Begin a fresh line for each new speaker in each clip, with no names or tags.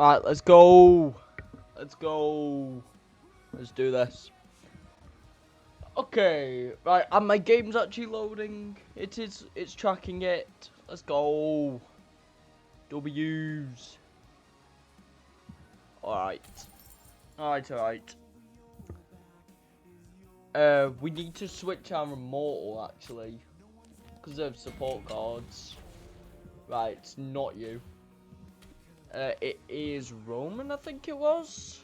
Alright, let's go. Let's go. Let's do this. Okay, right, and my game's actually loading. It's tracking it. Let's go. W's. Alright. Alright. We need to switch our immortal actually. Because of support cards. Right, it's not you. It is Roman, I think it was.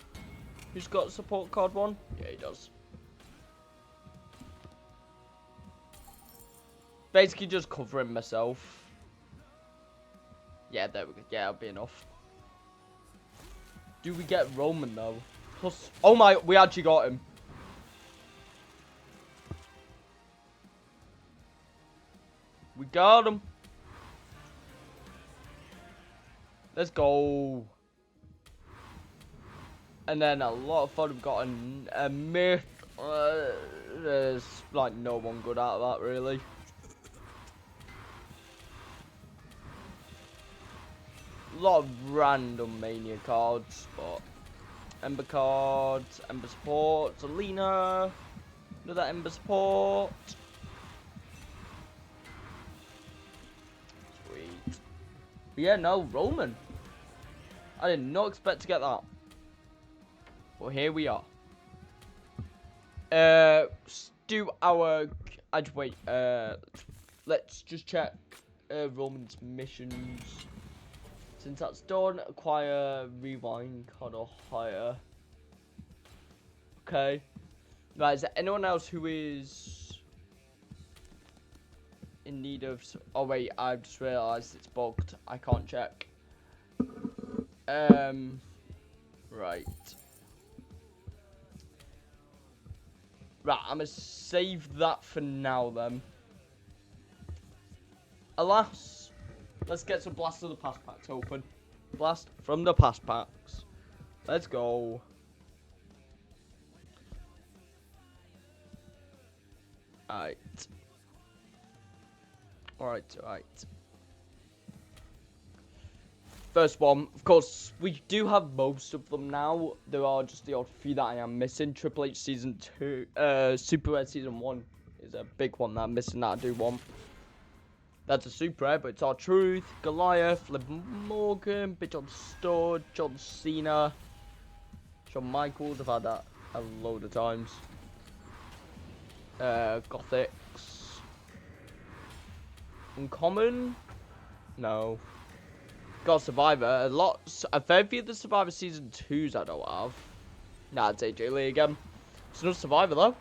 Who's got support card 1? Yeah, he does. Basically just covering myself. Yeah, there we go. Yeah, that'll be enough. Do we get Roman though? Plus, oh my, we actually got him. We got him. Let's go. And then a lot of fun. We've got a myth. There's like no one good out of that really. A lot of random mania cards, but Ember cards, Ember support, Selena, another Ember support. Sweet. But yeah, no, Roman. I did not expect to get that. Well, here we are. Let's do our. Wait. Let's just check Roman's missions. Since that's done, acquire, rewind, card or hire. Okay. Right, is there anyone else who is in need of... Oh wait, I've just realised it's bugged. I can't check. Right. Right, I'm gonna save that for now then. Alas. Let's get some Blast of the Past packs open. Blast from the Past packs. Let's go. Alright. Alright. First one. Of course, we do have most of them now. There are just the odd few that I am missing. Triple H Season 2. Super Red Season 1 is a big one that I'm missing that I do want. That's a super rare, but it's our truth. Goliath, Liv Morgan, Big John Studd, John Cena, Shawn Michaels. I've had that a load of times. Gothics. Uncommon? No. Got Survivor. A fair few of the Survivor Season 2s I don't have. Nah, it's AJ Lee again. It's not Survivor though.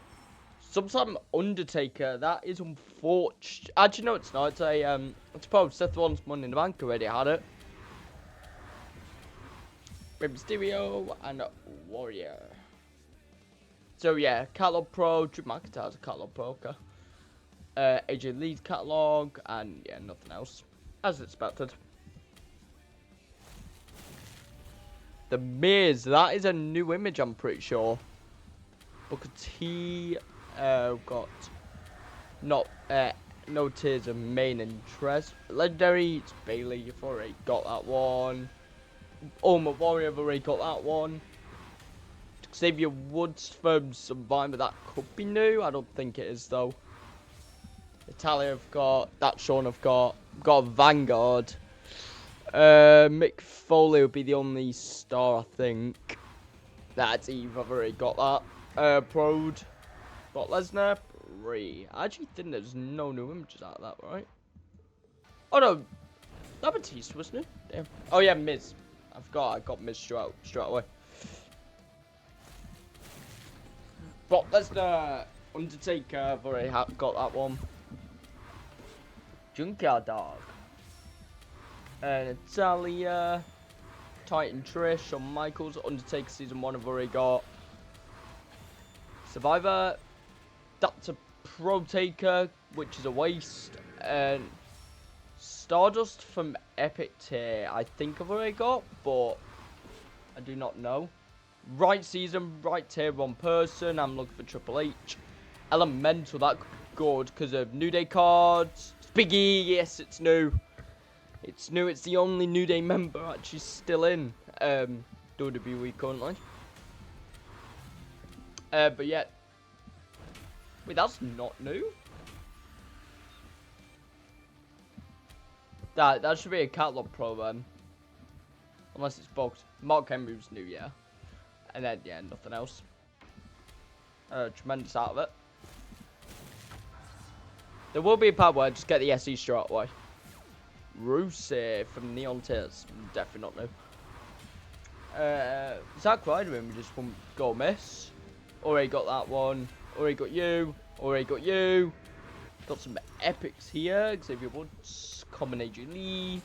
Sometime Undertaker, that is unfortunate. Actually, no, it's not. It's probably Seth Rollins' Money in the Bank already had it. Rey Mysterio and Warrior. So yeah, Catalog Pro, Drew McIntyre's a Catalog Pro, okay. AJ Lee's Catalog, and yeah, nothing else. As expected. The Miz, that is a new image, I'm pretty sure. Booker T. Got no tears of main interest. Legendary, it's Bailey, you've already got that one. Ultimate Warrior, I've already got that one. Xavier Woods from Survivor, that could be new. I don't think it is though. Italia, I've got. That Sean, I've got. Got Vanguard. Mick Foley would be the only star, I think. That's Eve, I've already got that. Prode. Got Lesnar, Brie. I actually think there's no new images out of that, right? Oh no, that Batista was new. Damn. Oh yeah, Miz. I got Miz straight away. But Lesnar, Undertaker, I've already got that one. Junkyard Dog. Natalia, Titan Trish, Shawn Michaels, Undertaker Season 1 I've already got. Survivor. That's a Pro Taker, which is a waste, and Stardust from Epic Tier, I think I've already got, but I do not know. Right season, right tier, one person. I'm looking for Triple H. Elemental, that could be good because of New Day cards. Big E, yes, it's new. It's new. It's the only New Day member actually still in. WWE currently. But yeah. Wait, that's not new? That should be a catalog pro then. Unless it's boxed. Mark Henry's new, yeah. And then, yeah, nothing else. Tremendous out of it. There will be a pad where just get the SE straight away. Rusev from Neon Tears. Definitely not new. Zack Ryder and we just won't go miss. Already got that one. Already got you. Already got you. Got some epics here. Xavier Woods. Common AJ Lee.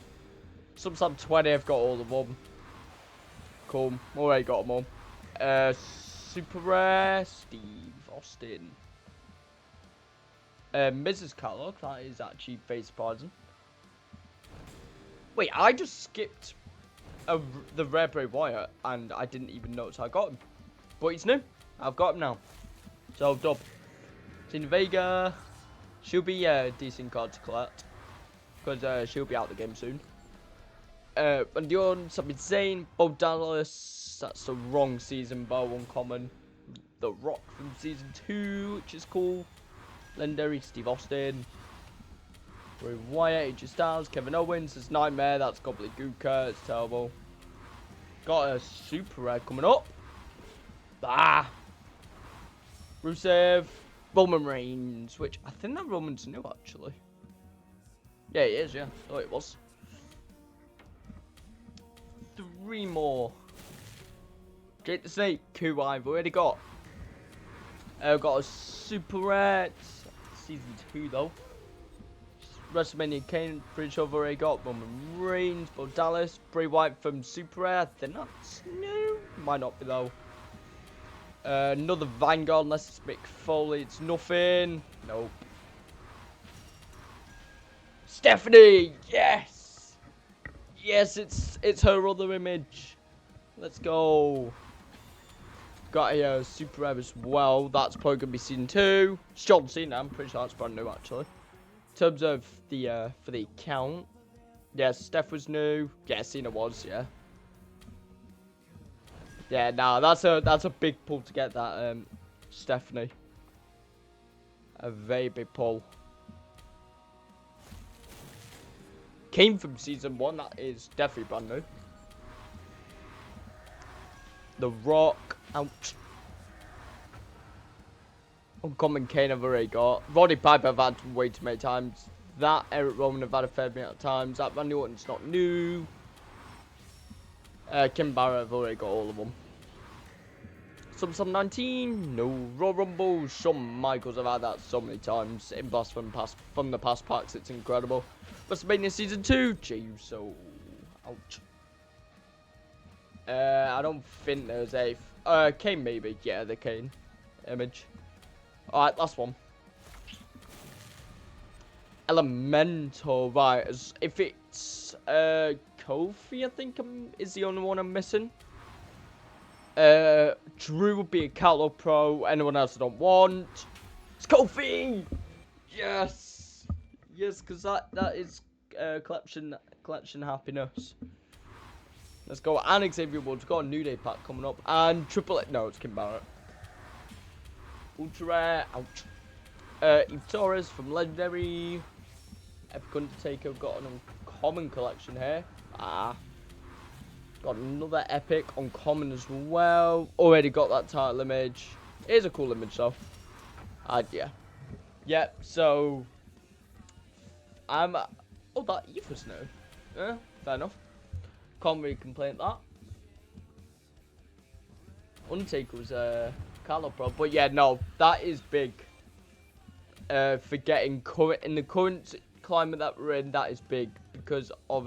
Some 20. I've got all of them. Cool. Already got them all. Super rare. Steve Austin. Mrs. Carlock. That is actually very surprising. Wait, I just skipped the rare Bray Wyatt and I didn't even notice I got him. But he's new. I've got him now. So, dub. Tina Vega. She'll be a decent card to collect. Because she'll be out of the game soon. And the on Sami Zayn. Bo Dallas. That's the wrong season. Bo uncommon. The Rock from season 2, which is cool. Legendary Steve Austin. Bray Wyatt, AJ Styles, Kevin Owens, it's Nightmare, that's Gobbledygooker, it's terrible. Got a super rare coming up. Ah! Rusev, Roman Reigns, which I think that Roman's new actually. Yeah, he is, yeah. Oh, it was. 3 more. Jake the Snake, who I've already got. Got a super rare, it's season 2 though. WrestleMania Kane, Bridge I've already got. Roman Reigns, Bo Dallas, Bray Wyatt from Super Rare. I think that's new. Might not be though. Another Vanguard, unless it's Mick Foley. It's nothing. Nope. Stephanie, yes, yes, it's her other image. Let's go. Got a Super Rare as well. That's probably gonna be season 2. It's John Cena. I'm pretty sure that's brand new actually. In terms of the for the account, yeah, Steph was new. Yeah, Cena was, yeah. Yeah, nah, that's a big pull to get that Stephanie. A very big pull. Came from season 1, that is definitely brand new. The Rock, ouch. Uncommon Kane I've already got. Roddy Piper I've had way too many times. That Eric Rowan I've had a fair amount of times. That Randy Orton's not new. Kim Barrett I've already got all of them. Some 19, no. Royal Rumble, Shawn Michaels I've had that so many times. In Blast from the past packs, it's incredible. WrestleMania Season 2, Jeez, so ouch. I don't think there's a Kane maybe, yeah, the Kane image. Alright, last one. Elemental, right, if it's Kofi, I think is the only one I'm missing. Drew would be a catalog pro, anyone else I don't want. It's Kofi! Yes! Yes, because that is collection happiness. Let's go, and Xavier Woods, got a New Day pack coming up, and Triple H, no, it's Kim Barrett. Ultra Rare, ouch. Eve Torres from Legendary. Epic Undertaker, got an uncommon collection here. Ah. Got another Epic uncommon as well. Already got that title image. It is a cool image though. Yeah. Yep, so. Oh, that Eve was new. Yeah, fair enough. Can't really complain at that. Undertaker was Carlo Pro, but yeah, no, that is big. For getting in the current climate that we're in, that is big because of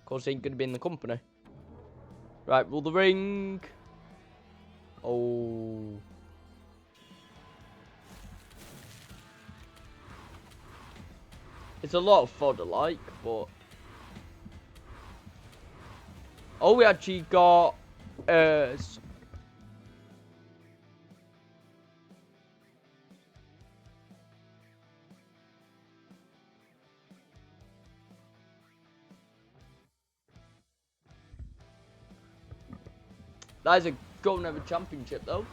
course he ain't gonna be in the company. Right, rule the ring. Oh. It's a lot of fodder like, but oh, we actually got That is a Golden Ever Championship, though.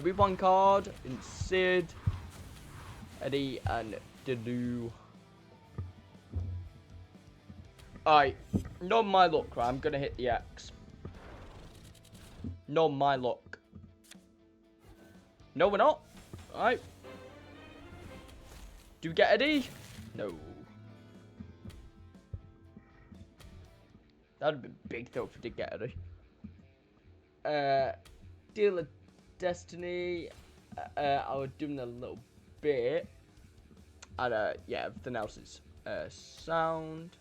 Rewind card in Sid, Eddie, and Dadu. Alright, not my luck, right? I'm gonna hit the X. Not my luck. No, we're not. Alright. Do we get Eddie? No. That'd have been big though if we did get Eddie. Deal of Destiny. I was doing a little bit. And yeah, everything else is sound.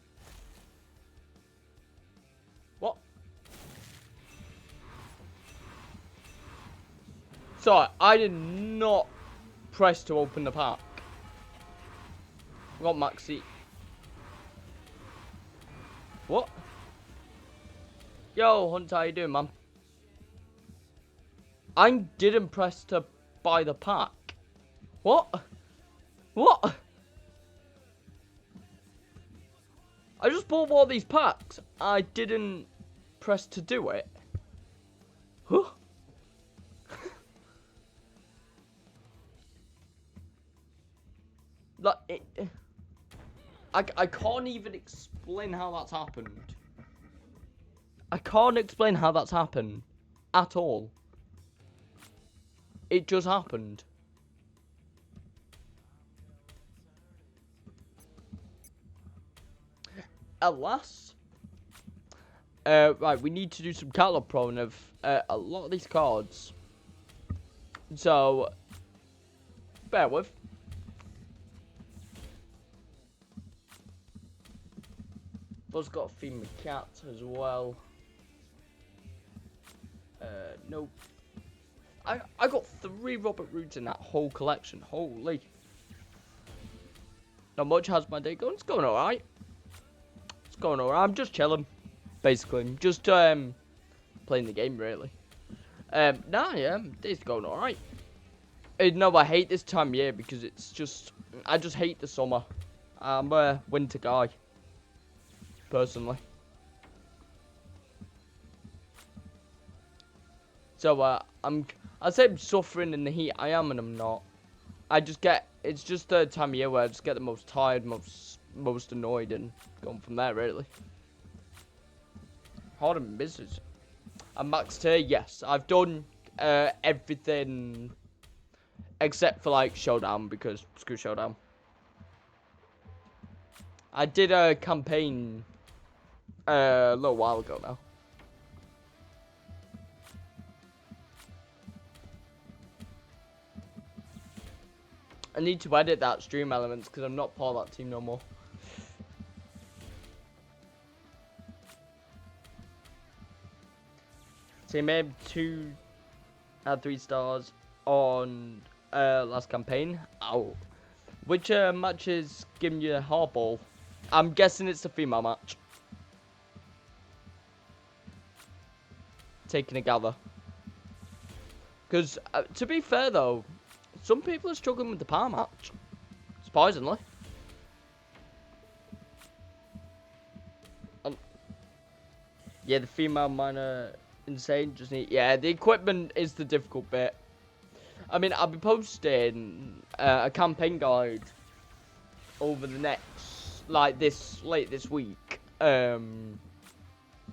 What? Sorry, I did not press to open the pack. I got Maxi. What? Yo, Hunter, how you doing, man? I didn't press to buy the pack. What? What? I just bought all these packs. I didn't press to do it. Huh? Like, I can't even explain how that's happened. I can't explain how that's happened. At all. It just happened. Alas. Right, we need to do some catalog proning of a lot of these cards. So, bear with. Buzz got a theme of cats as well. Nope. I got 3 Robert Roods in that whole collection. Holy. Not much. How's my day going? It's going alright. It's going alright. I'm just chilling. Basically. I'm just playing the game really. Nah, yeah, day's going alright. No, I hate this time of year because it's just I just hate the summer. I'm a winter guy. Personally. So I'd say I'm suffering in the heat. I am and I'm not. It's just the time of year where I just get the most tired, most annoyed, and going from there really. Hard and business. I'm maxed here, yes. I've done everything except for like Showdown because screw Showdown. I did a campaign a little while ago now. I need to edit that stream elements because I'm not part of that team no more. So he made 2 out of 3 stars on last campaign. Oh, which match is giving you a hardball? I'm guessing it's the female match. Taking a gather. Because to be fair though, some people are struggling with the power match. Surprisingly. Yeah, the female minor insane. Just need, yeah, the equipment is the difficult bit. I mean, I'll be posting a campaign guide over the next, like late this week, to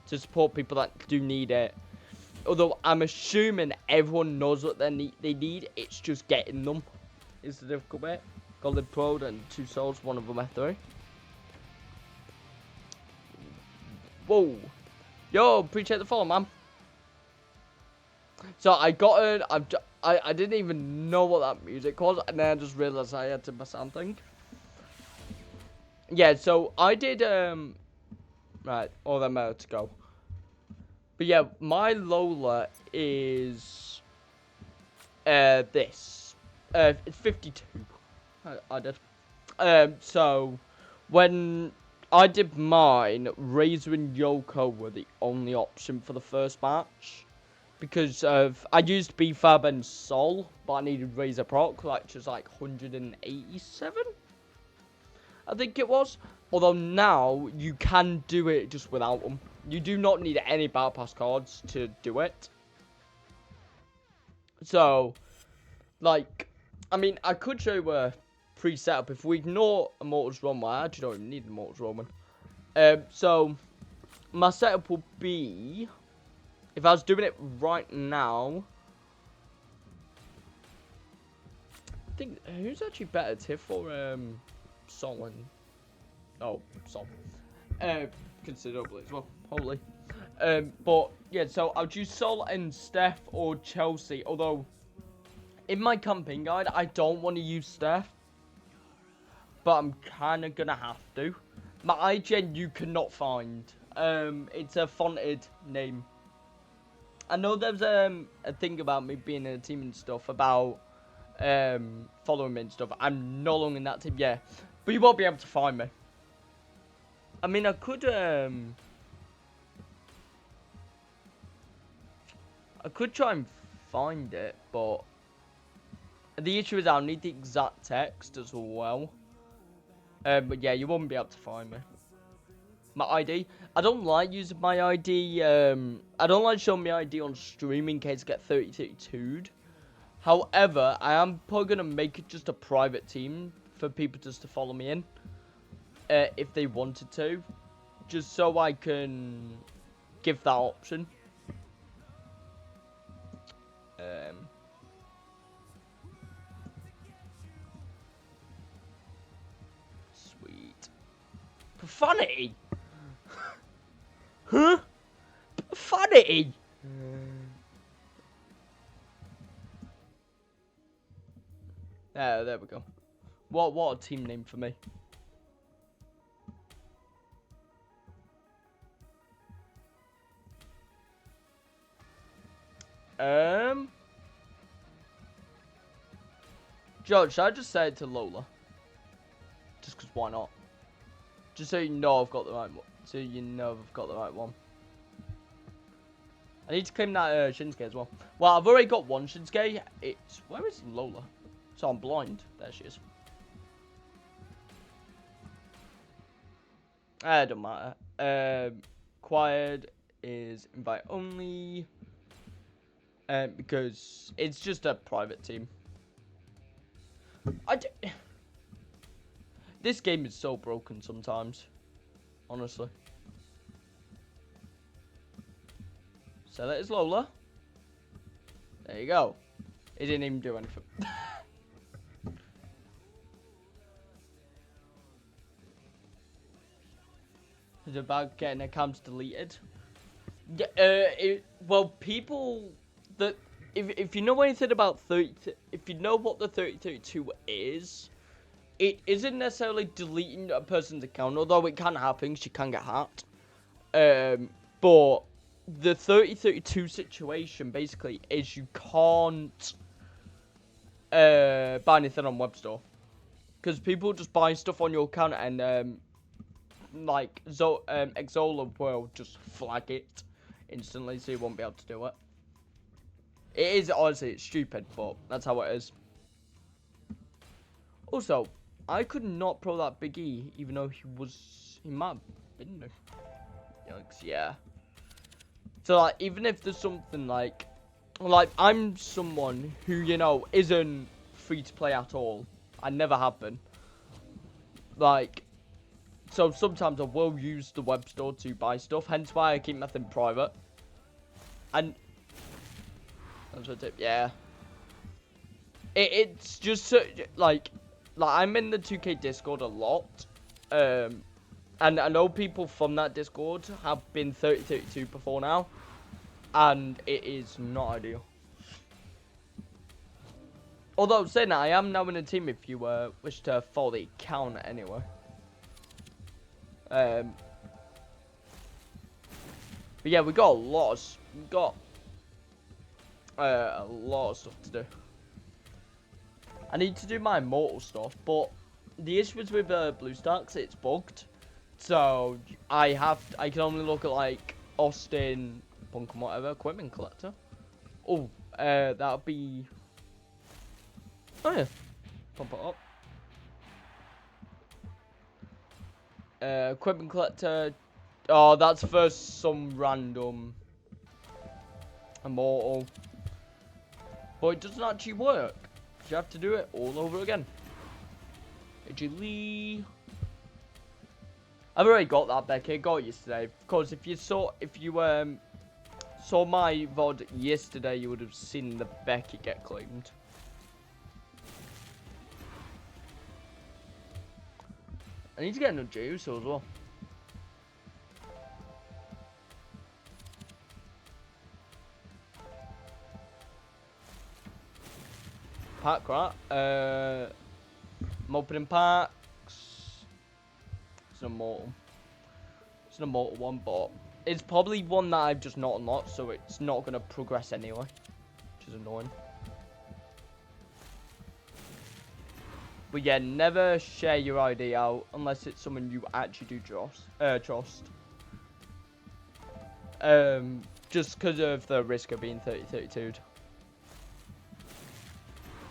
support people that do need it. Although I'm assuming everyone knows what they need. It's just getting them is the difficult bit. Golden Pro and 2 souls, one of them F3. Whoa. Yo, appreciate the follow, man. So I got it. I didn't even know what that music was, and then I just realized I had to my sound thing. Yeah, so I did right, all them out to go. But yeah, my Lola is this. It's 52. I did. So when I did mine, Razor and Yoko were the only option for the first match. Because I used BFAB and Sol, but I needed Razor Proc, which was like 187, I think it was. Although now you can do it just without them. You do not need any Battle Pass cards to do it. So, like, I mean, I could show you a pre-setup. If we ignore Immortals Roman, I actually don't even need Immortals Roman. So, my setup will be, if I was doing it right now, I think, who's actually better tier for, Sol and, oh, Sol. Considerably as well, holy. But, yeah, so I'll choose Sol and Steph or Chelsea, although, in my campaign guide, I don't want to use Steph, but I'm kind of going to have to. My IGN you cannot find. It's a fonted name. I know there's a thing about me being in a team and stuff, about following me and stuff. I'm no longer in that team, yeah. But you won't be able to find me. I mean, I could try and find it, but the issue is I'll need the exact text as well. But yeah, you won't be able to find me. My ID, I don't like using my ID. I don't like showing my ID on stream in case I get 30-32'd. However, I am probably gonna make it just a private team for people just to follow me in, if they wanted to, just so I can give that option. Sweet. Profanity? Huh? Profanity? There we go. What a team name for me. George, should I just say it to Lola? Just because why not? Just so you know I've got the right one. So you know I've got the right one. I need to claim that Shinsuke as well. Well, I've already got one Shinsuke. Where is Lola? So I'm blind. There she is. It don't matter. Acquired is invite only. Because it's just a private team. This game is so broken sometimes. Honestly. So that is Lola. There you go. It didn't even do anything. It's about getting accounts deleted. Yeah, well, people that if you know anything about if you know what the 3032 is, it isn't necessarily deleting a person's account, although it can happen. She can get hacked. But the 3032 situation basically is you can't buy anything on web store because people just buy stuff on your account and like Exola will just flag it instantly, so you won't be able to do it. It is, honestly, it's stupid, but that's how it is. Also, I could not pro that Big E, even though he might have been there. Yikes, yeah. So, like, even if there's something like, I'm someone who, you know, isn't free to play at all. I never have been. Like, so sometimes I will use the web store to buy stuff, hence why I keep nothing private. And that's what yeah. It's just like I'm in the 2K Discord a lot, and I know people from that Discord have been 30-32 before now, and it is not ideal. Although saying that, I am now in a team if you wish to follow the account anyway. But yeah, we got a lot of stuff to do. I need to do my immortal stuff, but the issue is with BlueStacks, it's bugged. So I can only look at like Austin, Punk and whatever, equipment collector. Oh, that'll be. Oh yeah, pump it up. Equipment collector. Oh, that's for some random immortal. But it doesn't actually work. You have to do it all over again. AJ I've already got that, Becky. I got it yesterday. Because if you saw my VOD yesterday, you would have seen the Becky get claimed. I need to get another juice as well. Pack rat. I'm opening packs. It's an immortal. It's an immortal one, but it's probably one that I've just not unlocked, so it's not gonna progress anyway, which is annoying. But yeah, never share your ID out unless it's someone you actually do trust. Just because of the risk of being 30-32'd.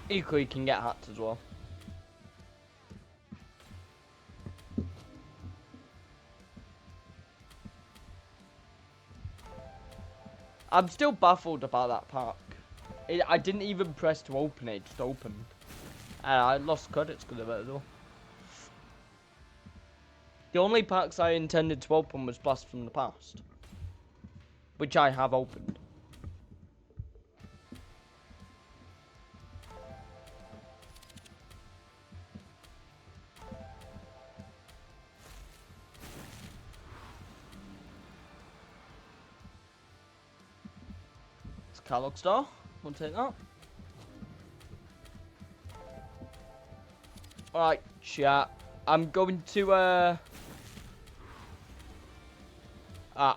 Equally, you can get hacked as well. I'm still baffled about that pack. I didn't even press to open it, just opened. And I lost credits because of it as well. The only packs I intended to open was Blast from the Past, which I have opened. It's Catalog Star. We'll take that. Alright, chat. I'm going to, I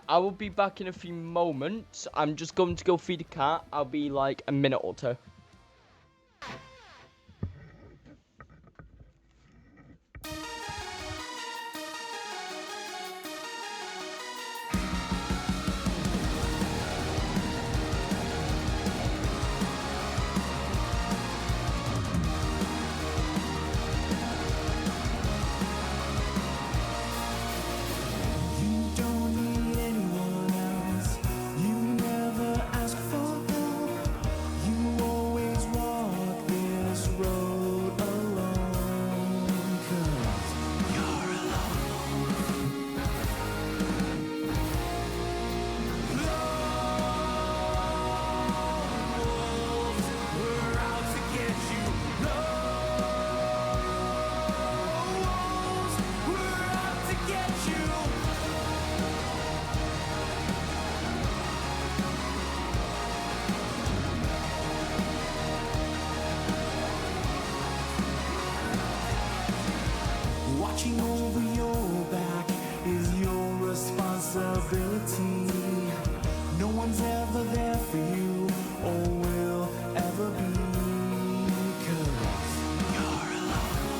will be back in a few moments. I'm just going to go feed a cat. I'll be like a minute or two.
Watching over your back is your responsibility. No one's ever there for you or will ever be, 'cause you're alone.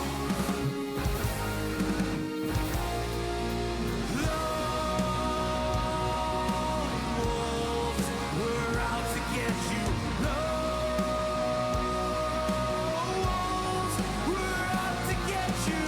Lone wolves, we're out to get you. Lone wolves, we're out to get you.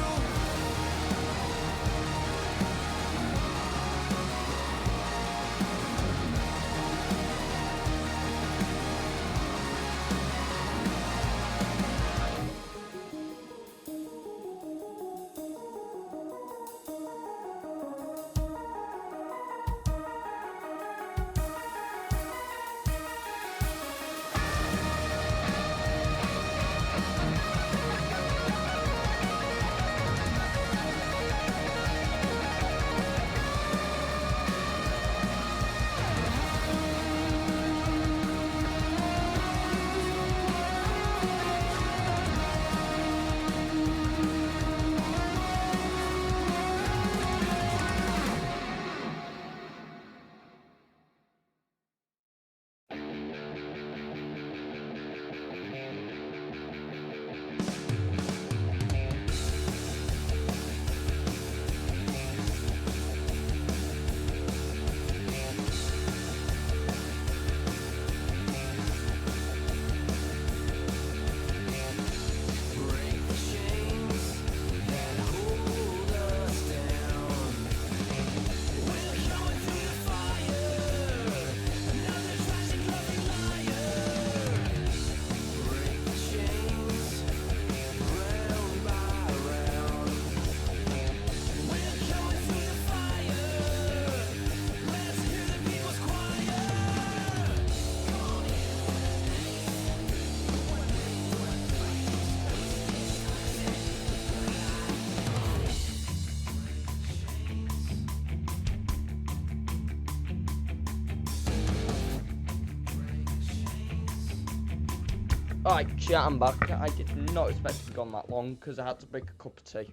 Alright, chat, I'm back. I did not expect to be gone that long because I had to make a cup of tea.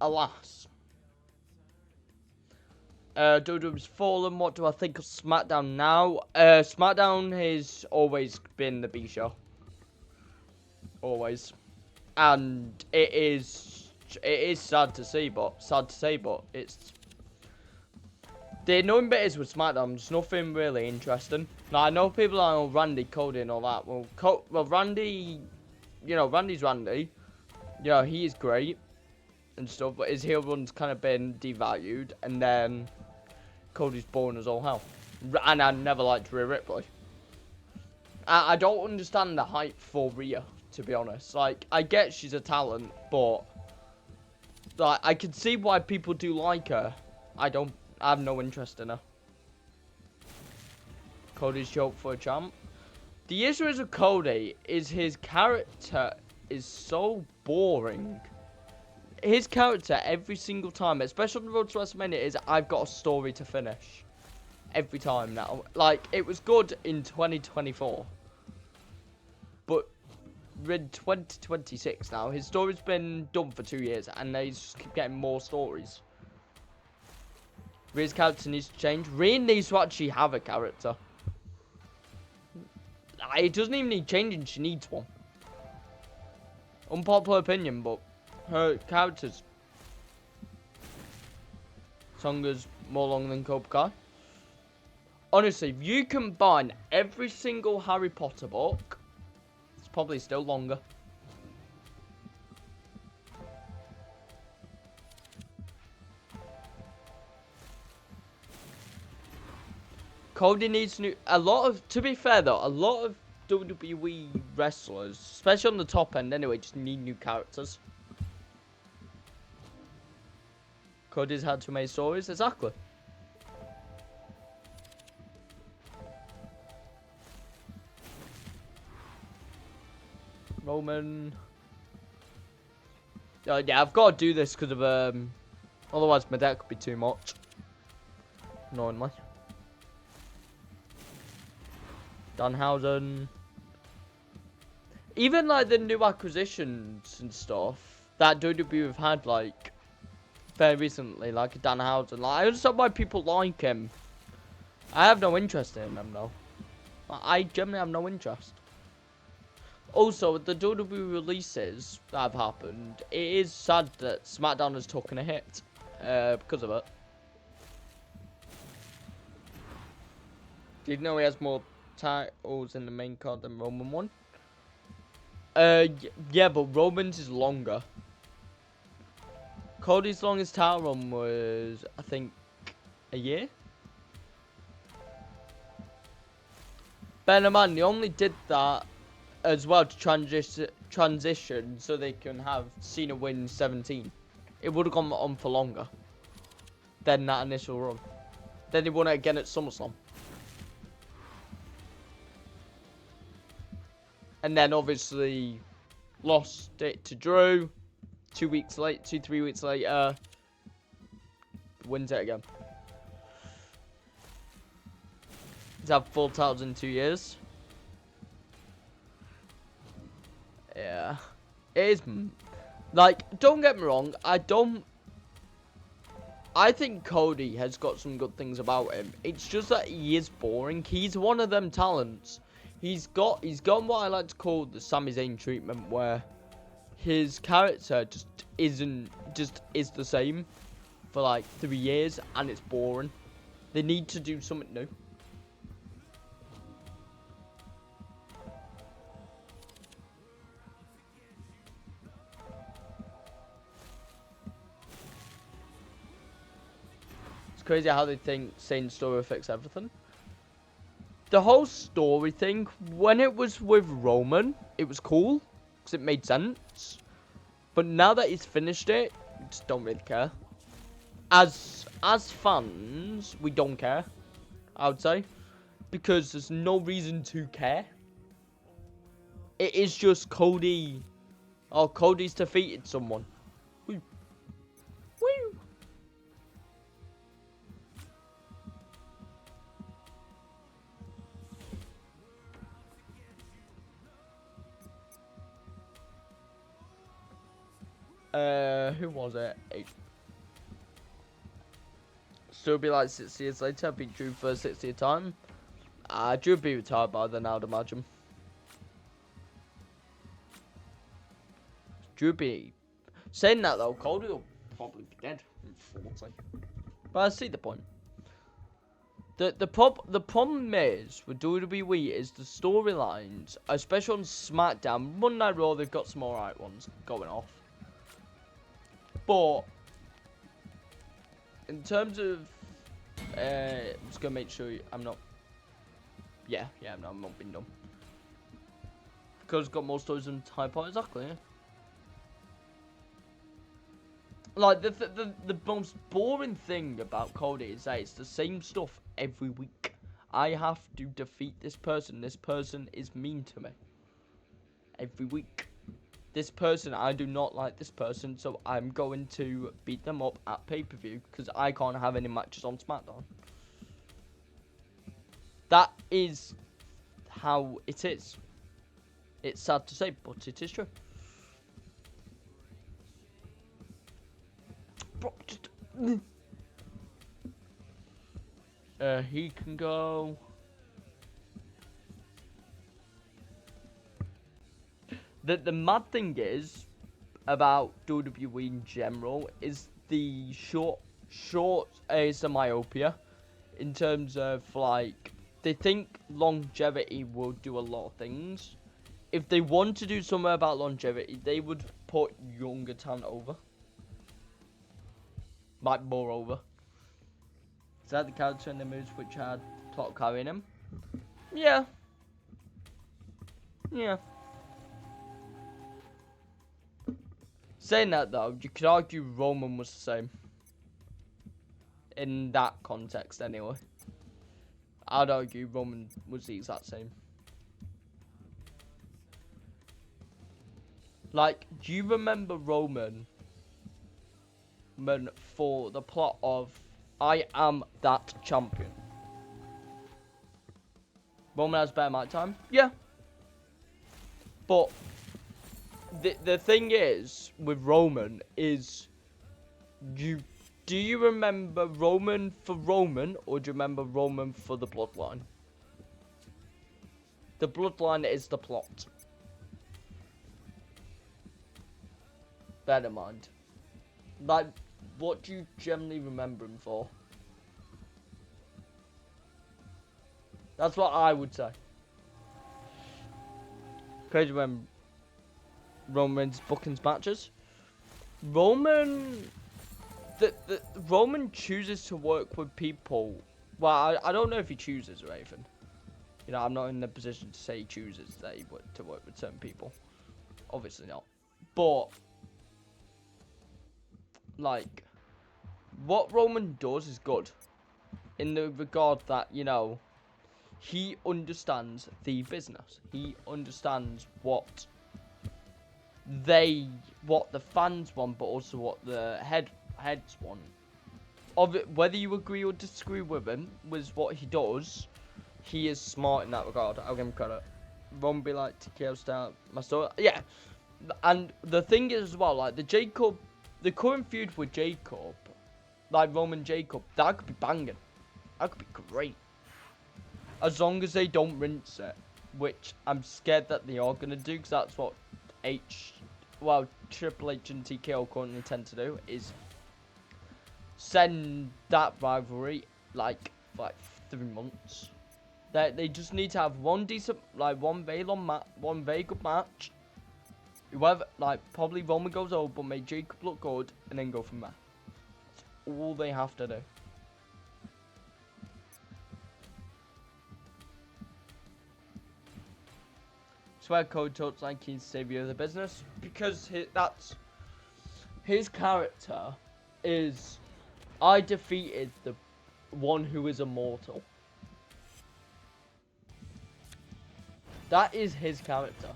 Alas. WWE's fallen. What do I think of SmackDown now? SmackDown has always been the B show. Always. And it is sad to say, but it's the annoying bit is with SmackDown, there's nothing really interesting. Now I know people are on Randy, Cody, and all that. Well, Randy, Randy's Randy. He is great and stuff, but his heel run's kind of been devalued, and then Cody's boring as all hell. And I never liked Rhea Ripley. I don't understand the hype for Rhea, to be honest. Like, I get she's a talent, but like I can see why people do like her. I have no interest in her. Cody's joke for a champ. The issue is with Cody is his character is so boring. His character every single time, especially on the road to WrestleMania, is I've got a story to finish. Every time now. Like, it was good in 2024. But we're in 2026 now. His story's been done for 2 years, and they just keep getting more stories. Rhea's character needs to change. Rhea needs to actually have a character. It doesn't even need changing, she needs one. Unpopular opinion, but her character's Songa's more long than Cobra Kai. Honestly, if you combine every single Harry Potter book, it's probably still longer. Cody needs new. To be fair though, a lot of WWE wrestlers, especially on the top end anyway, just need new characters. Cody's had too many stories, exactly. Roman. Yeah, I've got to do this because of otherwise my deck could be too much. Annoyingly. Danhausen. Even like the new acquisitions and stuff that WWE have had like very recently, like Danhausen. Like, I understand why people like him. I have no interest in him though. I generally have no interest. Also, with the WWE releases that have happened, it is sad that SmackDown has taken a hit because of it. Did you know he has more titles in the main card than Roman won? Yeah, but Roman's is longer. Cody's longest title run was, I think, a year. Bear in mind, they only did that as well to transition so they can have Cena win 17. It would have gone on for longer than that initial run. Then they won it again at SummerSlam. And then obviously lost it to Drew 3 weeks later. Wins it again. He's had 4 titles in 2 years. Yeah. It is. Like, don't get me wrong. I think Cody has got some good things about him. It's just that he is boring. He's one of them talents. He's got what I like to call the Sami Zayn treatment, where his character is the same for like 3 years and it's boring. They need to do something new. It's crazy how they think saying story affects everything. The whole story thing, when it was with Roman, it was cool because it made sense. But now that he's finished it, we just don't really care. As fans, we don't care, I would say, because there's no reason to care. It is just Cody. Oh, Cody's defeated someone. Woo. Woo. Who was it? Still be like 6 years later, be Drew for 60th time. Drew would be retired by then, I'd imagine. Drew be... Saying that though, Cody will probably be dead in 40. But I see the point. The problem is with WWE is the storylines, especially on SmackDown. Monday Night Raw, they've got some alright ones going off. But in terms of, I'm just gonna make sure I'm not. Yeah, no, I'm not being dumb. Because it's got more stories than Typo, exactly. Yeah. Like the most boring thing about Cody is that it's the same stuff every week. I have to defeat this person. This person is mean to me. Every week. This person, I do not like this person, so I'm going to beat them up at pay-per-view because I can't have any matches on SmackDown. That is how it is. It's sad to say, but it is true. Bro, just... he can go... The mad thing is about WWE in general is the short is the myopia in terms of like they think longevity will do a lot of things. If they want to do something about longevity, they would put younger talent over. Like more over. Is that the character in the moves which had plot carrying him? Yeah. Yeah. Saying that though, you could argue Roman was the same. In that context anyway. I'd argue Roman was the exact same. Like, do you remember Roman for the plot of I am that champion? Roman has better mic time? Yeah. But the thing is with Roman is do you remember Roman for Roman or do you remember Roman for the bloodline? The bloodline is the plot. Bear in mind. Like, what do you generally remember him for? That's what I would say. Crazy when Roman's bookings matches. Roman chooses to work with people. Well, I don't know if he chooses or anything. You know, I'm not in the position to say he chooses to work with certain people. Obviously not. But like, what Roman does is good. In the regard that, you know, he understands the business. He understands what the fans want, but also what the heads want. Of it, whether you agree or disagree with him, with what he does, he is smart in that regard. I'll give him credit. Roman be like TKO style, my story. Yeah, and the thing is as well, like the current feud with Jacob, like Roman Jacob, that could be banging. That could be great. As long as they don't rinse it, which I'm scared that they are gonna do, because that's what Triple H and TKO currently tend to do, is send that rivalry like 3 months. They just need to have one decent, like one very good match. Whoever, like probably Roman goes over, but make Jacob look good, and then go from there. That's all they have to do. Swear Code talks like he's savior of the business because his character is I defeated the one who is immortal. That is his character.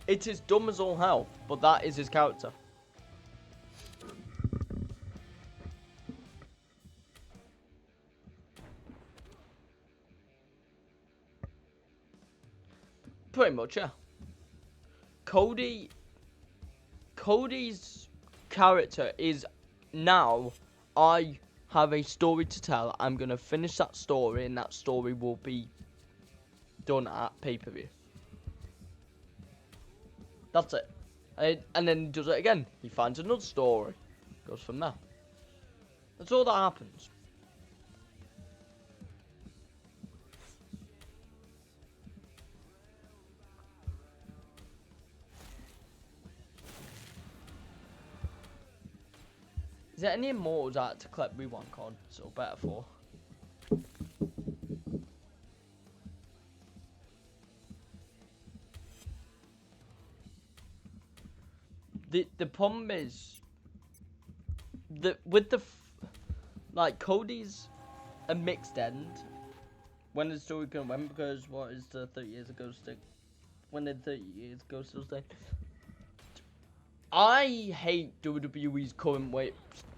It is dumb as all hell, but that is his character. Pretty much, yeah. Cody's character is now, I have a story to tell. I'm going to finish that story, and that story will be done at pay-per-view. That's it. And then he does it again. He finds another story. Goes from there. That's all that happens. Is there any immortals out to collect rewind cards or better for? The problem is that with like Cody's a mixed end. When is the story gonna end? Because what is the 30 years ago stick? When did 30 years ago still stay? I hate WWE's current way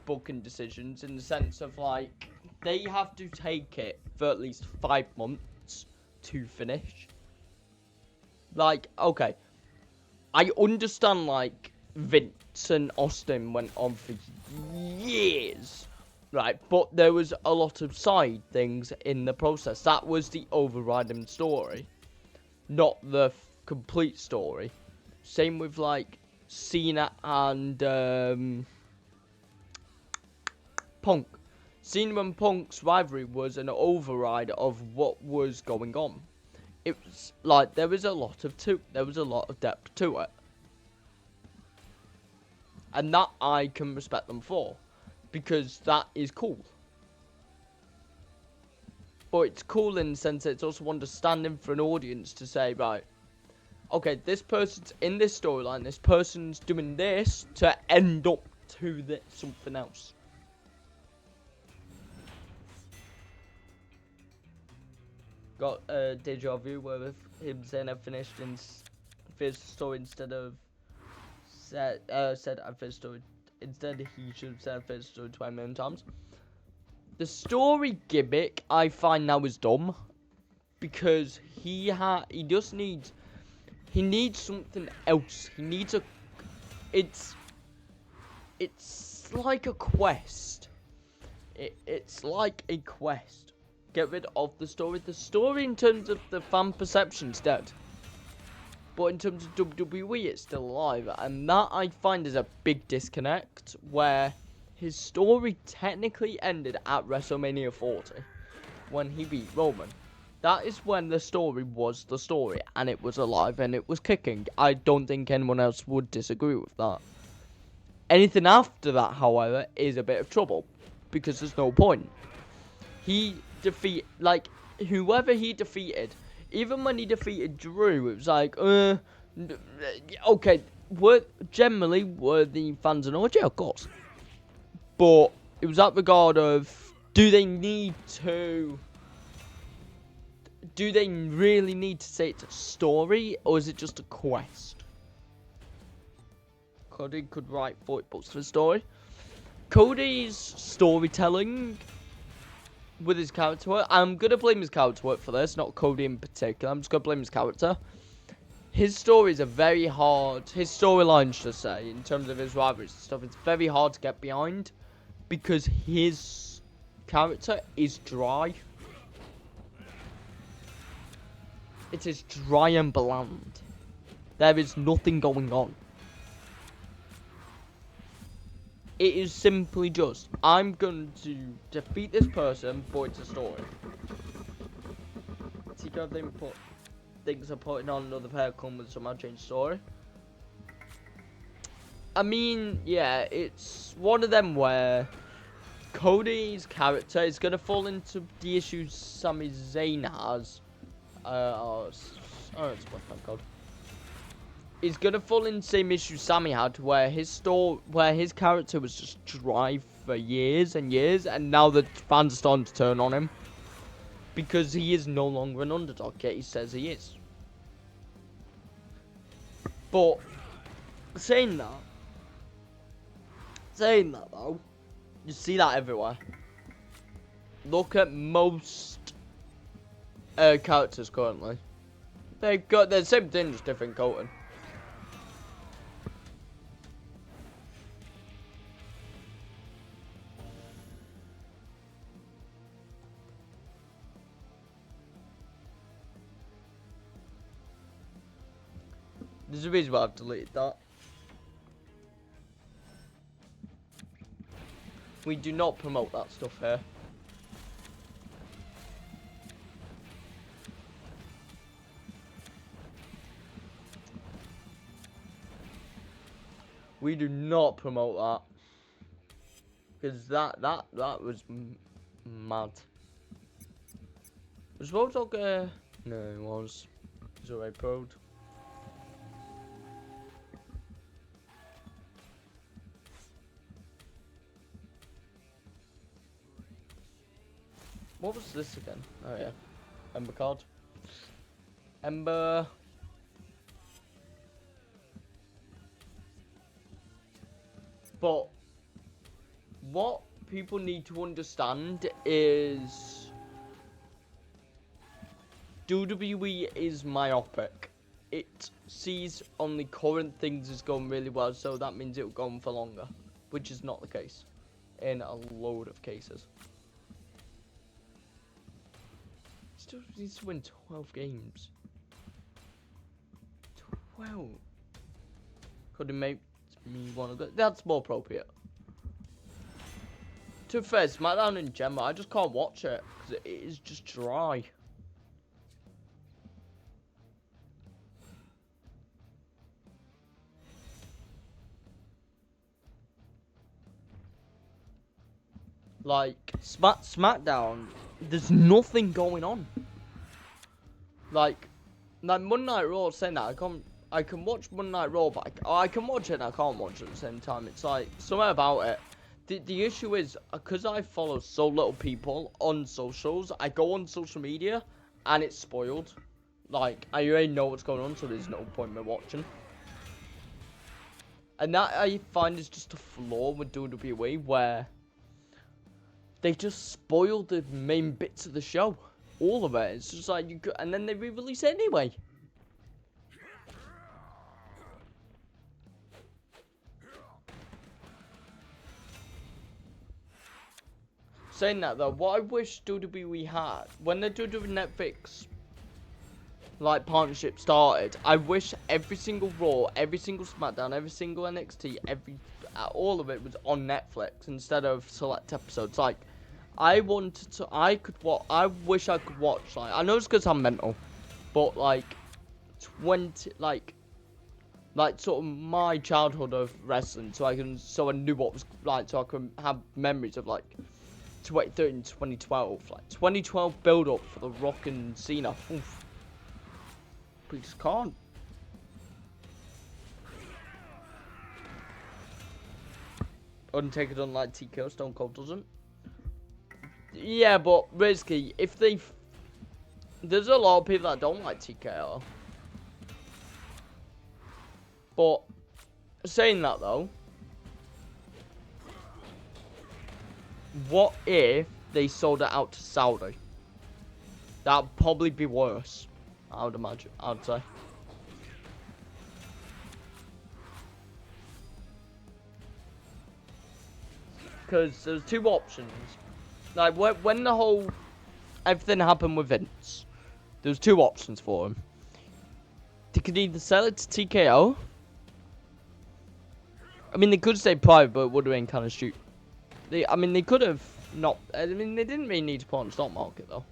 booking decisions in the sense of like they have to take it for at least 5 months to finish. Like, okay, I understand like Vince and Austin went on for years, right? But there was a lot of side things in the process. That was the overriding story, not the complete story. Same with like Cena and Punk. Cena and Punk's rivalry was an override of what was going on. It was like there was a lot of depth to it. And that I can respect them for, because that is cool. But it's cool in the sense that it's also understanding for an audience to say, right, okay, this person's in this storyline, this person's doing this to end up to something else. Got a deja vu with him saying I finished in first story instead of said I finished story. Instead, he should have said first story 20 million times. The story gimmick I find now is dumb, because he needs something else. He needs it's like a quest. It's like a quest. Get rid of the story. The story in terms of the fan perception's dead. But in terms of WWE, it's still alive. And that I find is a big disconnect, where his story technically ended at WrestleMania 40, when he beat Roman. That is when the story was the story, and it was alive, and it was kicking. I don't think anyone else would disagree with that. Anything after that, however, is a bit of trouble, because there's no point. Whoever he defeated, even when he defeated Drew, it was like, okay, were the fans annoyed? Yeah, of course. But it was that regard of, do they really need to say it's a story, or is it just a quest? Cody could write 40 books for a story. Cody's storytelling with his character work, I'm going to blame his character work for this, not Cody in particular. I'm just going to blame his character. His stories are very hard. His storyline, should I say, in terms of his rivalries and stuff, it's very hard to get behind, because his character is dry. It is dry and bland. There is nothing going on. It is simply just, I'm going to defeat this person, but it's a story. TK then put things are putting on another pair come with some unchanged story. I mean, yeah, it's one of them where Cody's character is going to fall into the issues Sami Zayn has. It's what's that called? He's gonna fall in the same issue Sammy had, where his character was just dry for years and years, and now the fans are starting to turn on him because he is no longer an underdog. Yet he says he is. But saying that though, you see that everywhere. Look at most characters currently. They got the same thing, just different coating. There's a reason why I've deleted that. We do not promote that stuff here. We do not promote that. Because that was mad. Was Roadhog no, it was. It was already proed. What was this again? Oh yeah. Ember card. Ember. But what people need to understand is WWE is myopic. It sees only current things as going really well, so that means it will go on for longer, which is not the case in a load of cases. Still needs to win 12 games. 12. Could it make me want to go? That's more appropriate. To be fair, SmackDown in general, I just can't watch it because it is just dry. Like SmackDown, there's nothing going on. Like Monday Night Raw, saying that I can watch Monday Night Raw, but I can watch it and I can't watch it at the same time. It's like something about it. The issue is because I follow so little people on socials. I go on social media and it's spoiled. Like I already know what's going on, so there's no point in me watching. And that I find is just a flaw with WWE, where they just spoil the main bits of the show. All of it. It's just like you could, and then they re-release it anyway. Saying that though, what I wish WWE had when the WWE Netflix like partnership started, I wish every single Raw, every single SmackDown, every single NXT, all of it was on Netflix instead of select episodes. Like I wish I could watch, like, I know it's because I'm mental, but like 20, like sort of my childhood of wrestling, so I knew what was like, so I can have memories of like 2013, 2012, like 2012 build up for The Rock and Cena. Oof. We just can't. Undertaker doesn't like TKO, Stone Cold doesn't. Yeah, but basically, there's a lot of people that don't like TKO. But saying that though, what if they sold it out to Saudi? That'd probably be worse, I would imagine. I'd say. Because there's two options. Like when the whole everything happened with Vince, there was two options for him. They could either sell it to TKO. I mean, they could stay private, but it would have been kind of stupid. They could have not. I mean, they didn't really need to put on the stock market though.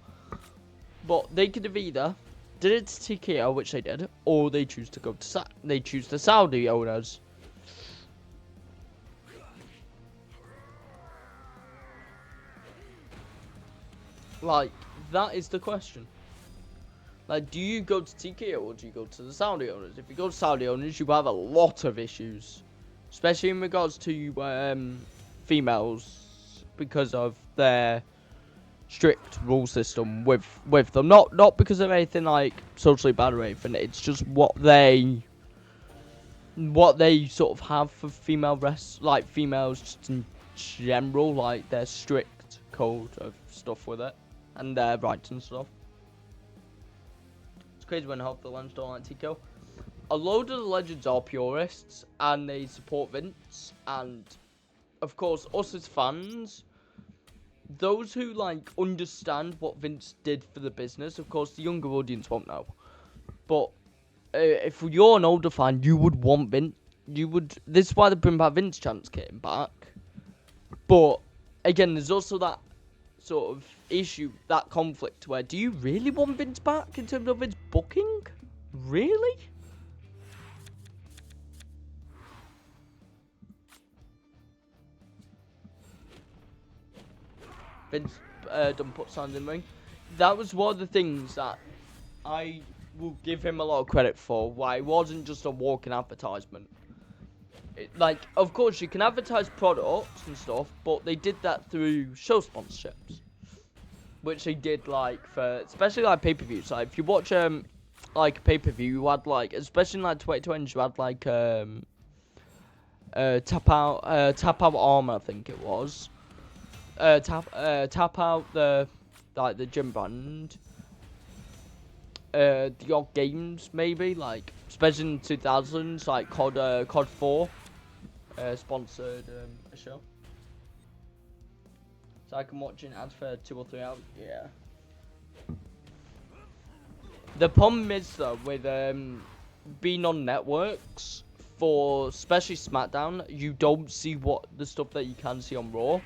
But they could have either did it to TKO, which they did, or they choose to go to the Saudi owners. Like, that is the question. Like, do you go to TKO or do you go to the Saudi owners? If you go to Saudi owners, you have a lot of issues, especially in regards to females, because of their strict rule system with them. Not because of anything like socially bad or anything. It's just what they sort of have for females just in general, like their strict code of stuff with it and their rights and stuff. crazy when half the legends don't like TKO. A load of the legends are purists, and they support Vince, and of course, us as fans, those who like understand what Vince did for the business. Of course, the younger audience won't know, but if you're an older fan, you would want Vince. You would. This is why the Bring Back Vince chants came back. But again, there's also that sort of issue, that conflict, where do you really want Vince back in terms of his booking? Really? Vince done put signs in the ring. That was one of the things that I will give him a lot of credit for. Why it wasn't just a walking advertisement. Like, of course, you can advertise products and stuff, but they did that through show sponsorships, which they did like for especially like pay-per-views. Like if you watch like a pay-per-view, you had like, especially in like 2020, you had like tap out armor, I think it was. Tap out the gym brand. The odd games maybe, like especially in 2000s, like COD 4 sponsored a show. So I can watch an ad for 2 or 3 hours. Yeah. The problem is though with being on networks for especially SmackDown, you don't see what the stuff that you can see on Raw.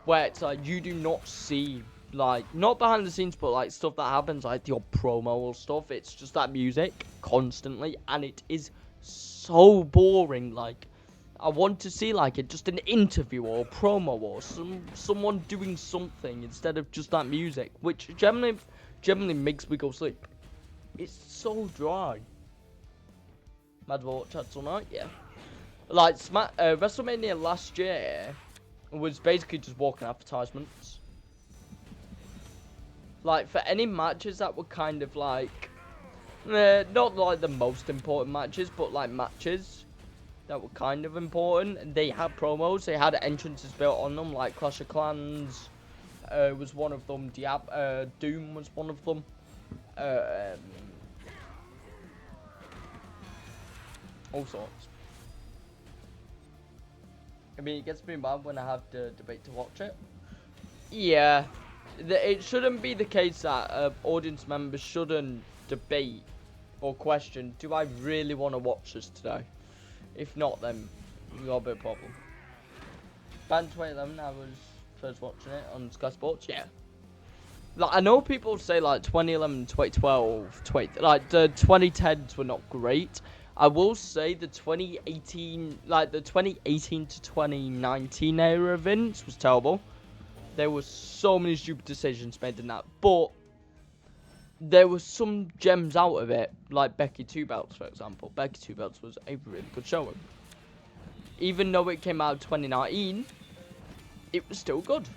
Where it's like you do not see, like, not behind the scenes, but like stuff that happens, like the odd promo or stuff. It's just that music constantly, and it is so boring. Like, I want to see like just an interview or a promo or someone doing something instead of just that music, which generally makes me go sleep. It's so dry. Mad watch chats all night, yeah. Like WrestleMania last year was basically just walking advertisements. Like, for any matches that were kind of like, not like the most important matches, but like matches that were kind of important, and they had promos, they had entrances built on them, like Clash of Clans was one of them, Doom was one of them, all sorts. I mean, it gets me mad when I have to debate to watch it. Yeah, it shouldn't be the case that audience members shouldn't debate or question, do I really want to watch this today? If not, then we've got a bit of a problem. Back in 2011, I was first watching it on Sky Sports, yeah. Like, I know people say, like, 2011, 2012, like, the 2010s were not great. I will say the 2018 to 2019 era of Vince was terrible. There were so many stupid decisions made in that, but there were some gems out of it, like Becky Two Belts, for example. Becky Two Belts was a really good showing. Even though it came out in 2019, it was still good.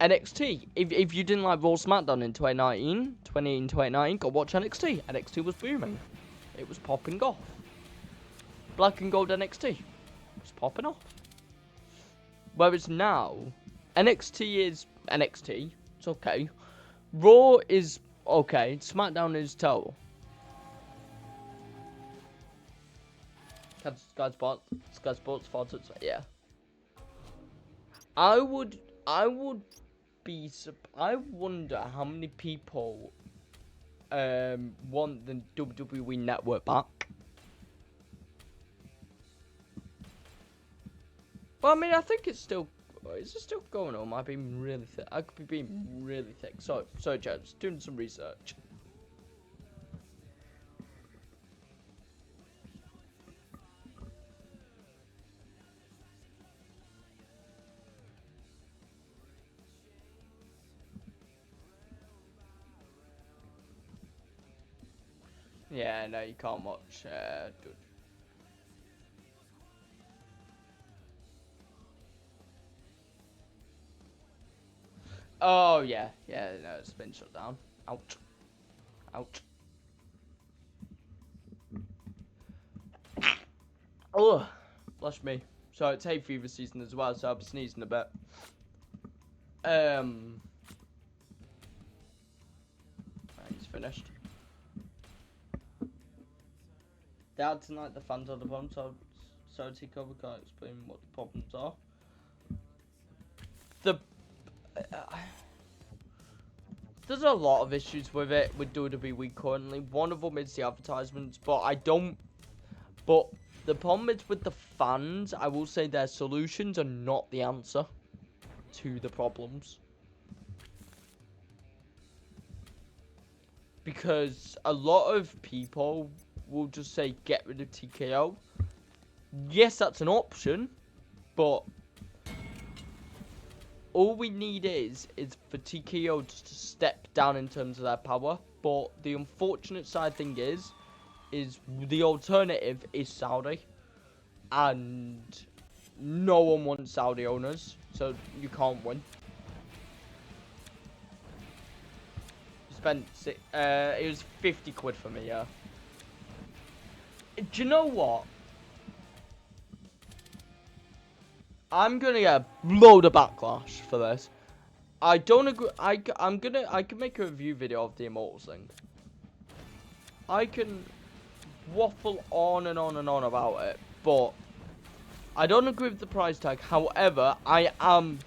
NXT, if you didn't like Raw SmackDown in 2019, go watch NXT. NXT was booming. It was popping off. Black and Gold NXT was popping off. Whereas now, NXT is NXT. It's okay. Raw is okay. SmackDown is terrible. Sky Sports, yeah. I wonder how many people want the WWE Network back. Well, I mean, I think it's still. Is it still going on? Am I being really thick? I could be being really thick. Sorry, James. Doing some research. Yeah, no, you can't watch. Dude. Oh yeah, no, it's been shut down. Ouch. Oh, bless me. So it's hay fever season as well, so I'll be sneezing a bit. He's finished. Dad tonight the fans are the problem, so take over, can't explain what the problems are. There's a lot of issues with it with WWE currently. One of them is the advertisements, but the problem is with the fans. I will say their solutions are not the answer to the problems. Because a lot of people will just say get rid of TKO. Yes, that's an option, but all we need is for TKO just to step down in terms of their power. But the unfortunate side thing is the alternative is Saudi, and no one wants Saudi owners, so you can't win. Spent it was 50 quid for me, yeah. Do you know what? I'm gonna get a load of backlash for this. I don't agree. I can make a review video of the Immortals thing. I can waffle on and on and on about it, but I don't agree with the price tag. However, I am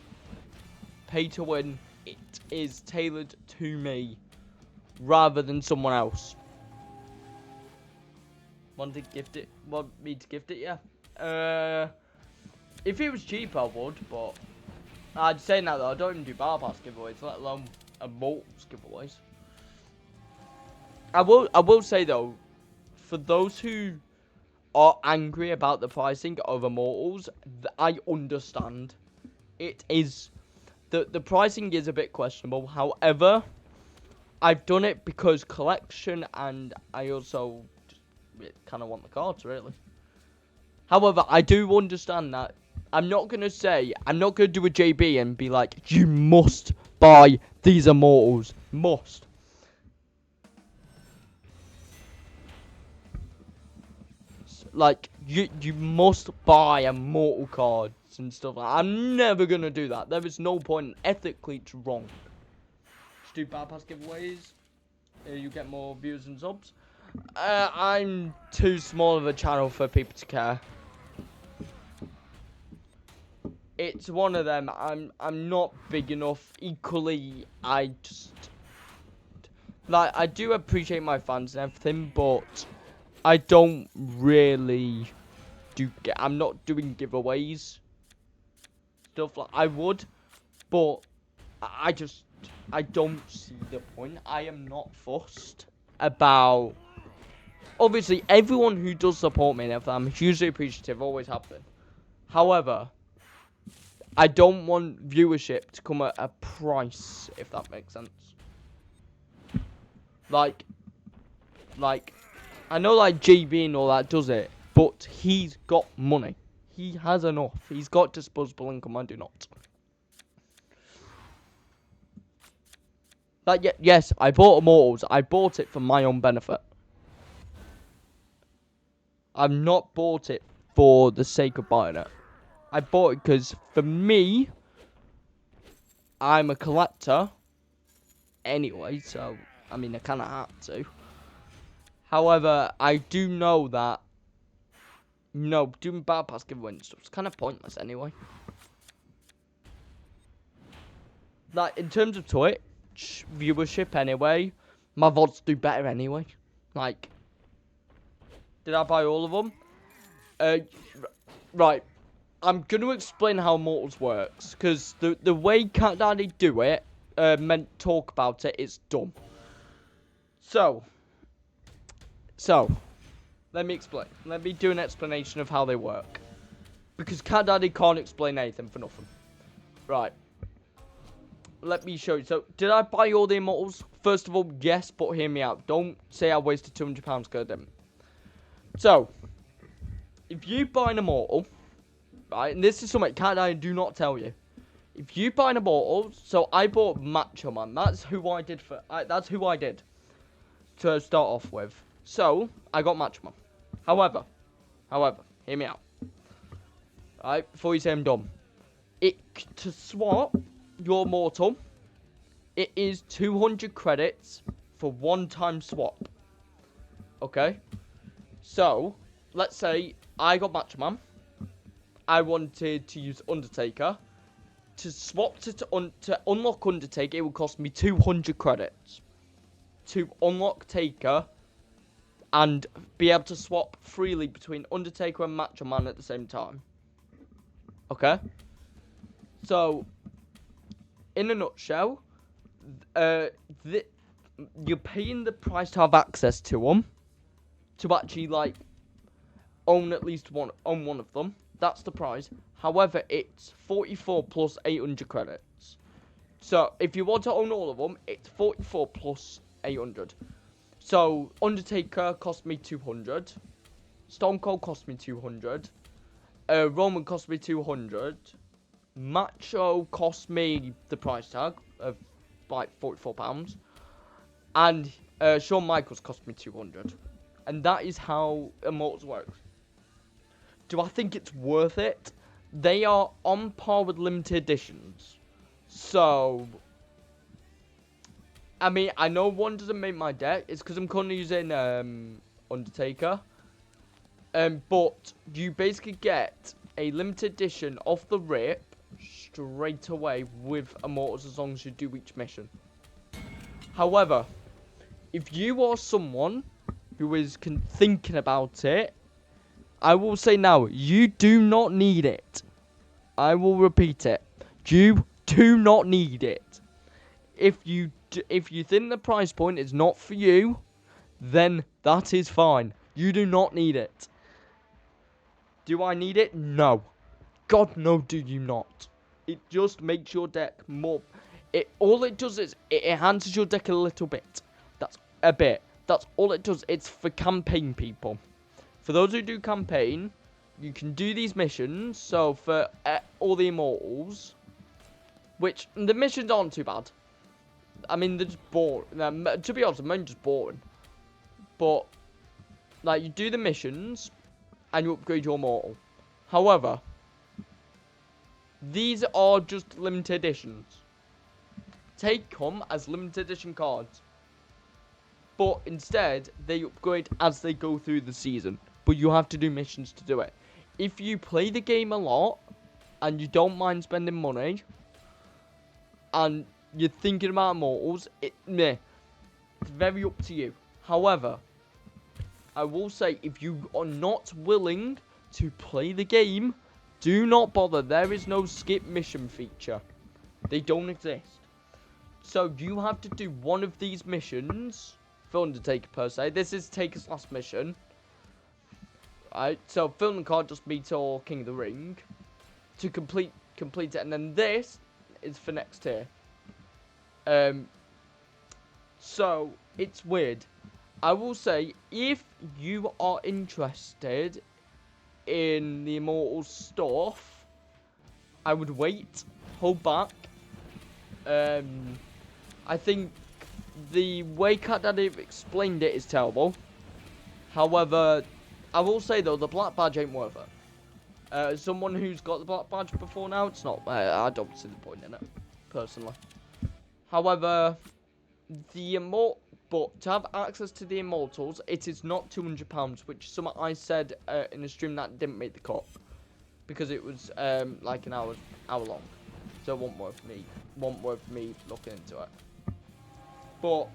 pay to win. It is tailored to me rather than someone else. Want me to gift it? Yeah. If it was cheap, I would, but I'd say that though. I don't even do bar pass giveaways, let alone Immortals giveaways. I will say though, for those who are angry about the pricing of Immortals, I understand. It is the pricing is a bit questionable. However, I've done it because collection, and I also kind of want the cards really. However, I do understand that. I'm not going to do a JB and be like, you must buy these Immortals. Must. Like, you must buy Immortal cards and stuff like that. I'm never going to do that. There is no point. Ethically, it's wrong. Just do bar pass giveaways. You get more views and subs. I'm too small of a channel for people to care. It's one of them. I'm not big enough. Equally, I do appreciate my fans and everything, but I don't really I'm not doing giveaways. Stuff like I would, but I don't see the point. I am not fussed about. Obviously, everyone who does support me and everything, I'm hugely appreciative. Always have been. However, I don't want viewership to come at a price, if that makes sense. Like, I know like JB and all that does it, but he's got money. He has enough. He's got disposable income, I do not. Like, yes, I bought Immortals. I bought it for my own benefit. I've not bought it for the sake of buying it. I bought it because, for me, I'm a collector anyway, so, I mean, I kind of have to. However, I do know that, doing bar pass giveaway and stuff is kind of pointless anyway. Like, in terms of Twitch viewership anyway, my VODs do better anyway. Like, did I buy all of them? Right. I'm going to explain how Immortals works, because the way Cat Daddy do it, talk about it, it's dumb. So, let me explain. Let me do an explanation of how they work. Because Cat Daddy can't explain anything for nothing. Right. Let me show you. So, did I buy all the Immortals? First of all, yes, but hear me out. Don't say I wasted £200 because I didn't. So, if you buy an Immortal, right, and this is something Cat Daddy do not tell you. If you buy an Immortal, so I bought Macho Man. That's who I did that's who I did to start off with. So, I got Macho Man. However, hear me out. Right, before you say I'm dumb. To swap your Immortal, it is 200 credits for one-time swap. Okay? So, let's say I got Macho Man. I wanted to use Undertaker. To swap to unlock Undertaker, it would cost me 200 credits. To unlock Taker and be able to swap freely between Undertaker and Macho Man at the same time. Okay? So, in a nutshell, you're paying the price to have access to them. To actually, like, own at least one of them. That's the price. However, it's 44 plus 800 credits. So, if you want to own all of them, it's 44 plus 800. So, Undertaker cost me 200. Stone Cold cost me 200. Roman cost me 200. Macho cost me the price tag of like £44. And Shawn Michaels cost me 200. And that is how Immortals works. Do I think it's worth it? They are on par with limited editions. So, I mean, I know one doesn't make my deck. It's because I'm currently using Undertaker. But you basically get a limited edition off the rip straight away with Immortals as long as you do each mission. However, if you are someone who is thinking about it, I will say now, you do not need it. I will repeat it. You do not need it. If you think the price point is not for you, then that is fine. You do not need it. Do I need it? No. God, no, do you not. It just makes your deck more... all it does is it enhances your deck a little bit. That's a bit. That's all it does. It's for campaign people. For those who do campaign, you can do these missions. So for all the Immortals, which the missions aren't too bad. I mean, they're just boring. To be honest, they're just boring. But, like, you do the missions, and you upgrade your Immortal. However, these are just limited editions. Take them as limited edition cards. But instead, they upgrade as they go through the season. But you have to do missions to do it. If you play the game a lot, and you don't mind spending money, and you're thinking about Immortals, it's very up to you. However, I will say, if you are not willing to play the game, do not bother. There is no skip mission feature. They don't exist. So you have to do one of these missions for Undertaker per se. This is Taker's last mission. Right, so film card just beats all King of the Ring to complete it, and then this is for next tier. So it's weird. I will say, if you are interested in the Immortals stuff, I would wait, hold back. I think the way Cat Daddy explained it is terrible. However, I will say though, the black badge ain't worth it. As someone who's got the black badge before now, it's not. I don't see the point in it, personally. However, but to have access to the Immortals, it is not £200, which is something I said in a stream that didn't make the cut, because it was like an hour long, so it wasn't worth me looking into it. But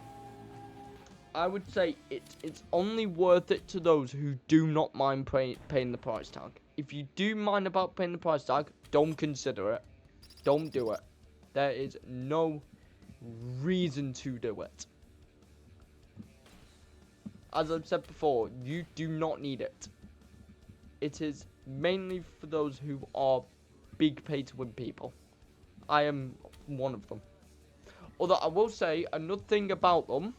I would say it's only worth it to those who do not mind paying the price tag. If you do mind about paying the price tag, don't consider it. Don't do it. There is no reason to do it. As I've said before, you do not need it. It is mainly for those who are big pay-to-win people. I am one of them. Although I will say another thing about them.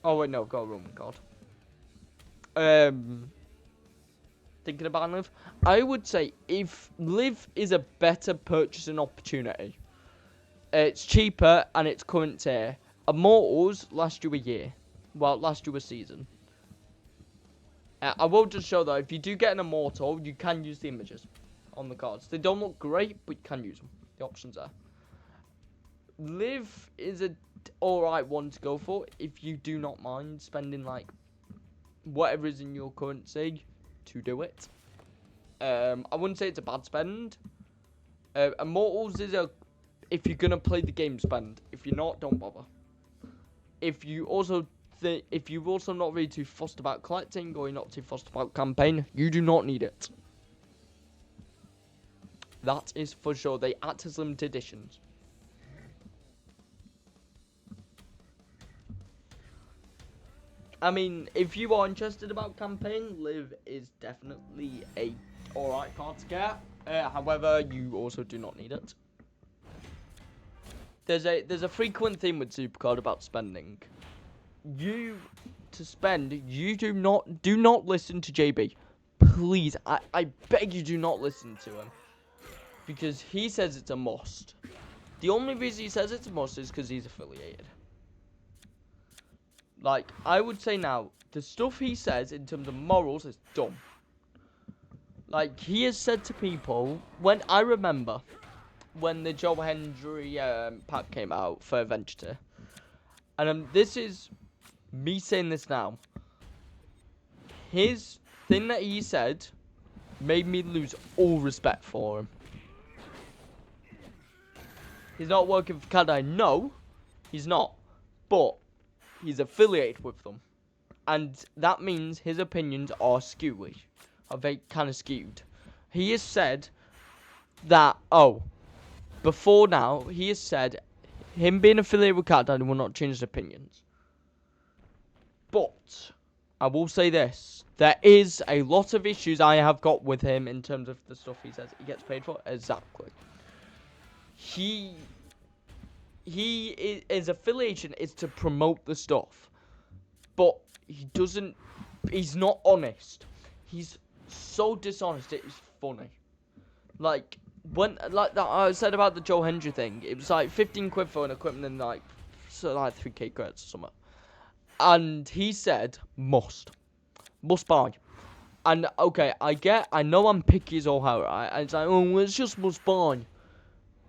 Oh wait, no, go Roman card. Thinking about Liv, I would say if Liv is a better purchasing opportunity, it's cheaper and it's current tier. Immortals last you a year, well, last you a season. I will just show though, if you do get an Immortal, you can use the images on the cards. They don't look great, but you can use them. The options are. Liv is a alright one to go for if you do not mind spending like whatever is in your currency to do it. I wouldn't say it's a bad spend. Immortals is a, if you're gonna play the game, spend. If you're not, don't bother. If you're also not really too fussed about collecting, or you're not too fussed about campaign, you do not need it. That is for sure. They act as limited editions. I mean, if you are interested about campaign, Live is definitely a alright card to get. However, you also do not need it. There's a frequent theme with Supercard about spending. You do not listen to JB. Please, I beg you, do not listen to him. Because he says it's a must. The only reason he says it's a must is because he's affiliated. Like, I would say now, the stuff he says in terms of morals is dumb. Like, he has said to people, I remember when the Joe Hendry pack came out for Adventure, and this is me saying this now. His thing that he said made me lose all respect for him. He's not working for Cadai. No, he's not. But he's affiliated with them. And that means his opinions are skewy. Are very kind of skewed. He has said that, before now, he has said him being affiliated with Cadai will not change his opinions. But I will say this. There is a lot of issues I have got with him in terms of the stuff he says he gets paid for. Exactly. His affiliation is to promote the stuff, but he's not honest. He's so dishonest, it is funny. Like that I said about the Joe Hendry thing, it was like 15 quid for an equipment and like 3k credits or something. And he said must buy. And okay, I know I'm picky as all hell, right? And it's like, well, it's just must buy.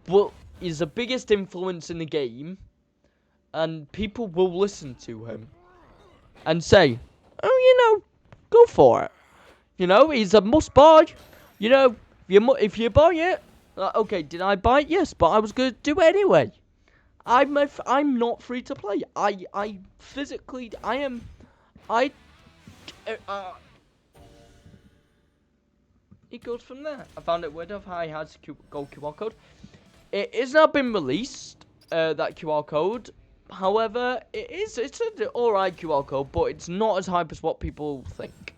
But he's the biggest influence in the game, and people will listen to him and say, go for it. He's a must buy. If you buy it, okay, did I buy it? Yes, but I was going to do it anyway. I'm not free to play. It goes from there. I found it weird of how he has gold QR code. It has not been released, that QR code. However, it's an alright QR code, but it's not as hype as what people think.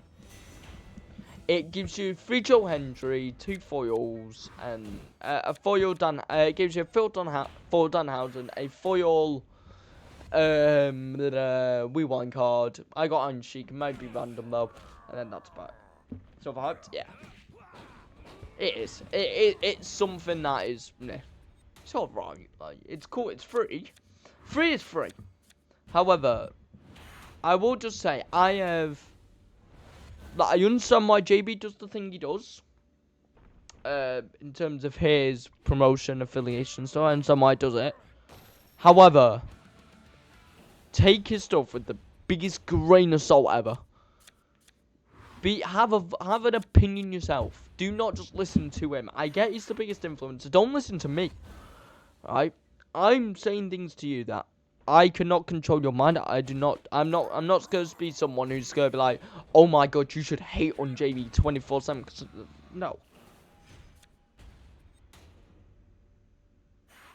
It gives you 3 Joe Hendry, 2 foils, and a foil Dan. It gives you a foil Danhausen, a foil Rewind card. I got Iron Sheik, it might be random though, and then that's about it. So hyped, yeah. It is. It's something that is, it's alright. Like, it's cool. It's free. Free is free. However, I will just say I understand why JB does the thing he does. In terms of his promotion, affiliation, so I understand why he does it. However, take his stuff with the biggest grain of salt ever. Have an opinion yourself. Do not just listen to him. I get he's the biggest influencer. Don't listen to me. Right? I'm saying things to you that I cannot control your mind. I'm not going to be someone who's going to be like, oh my god, you should hate on JB 24/7. No.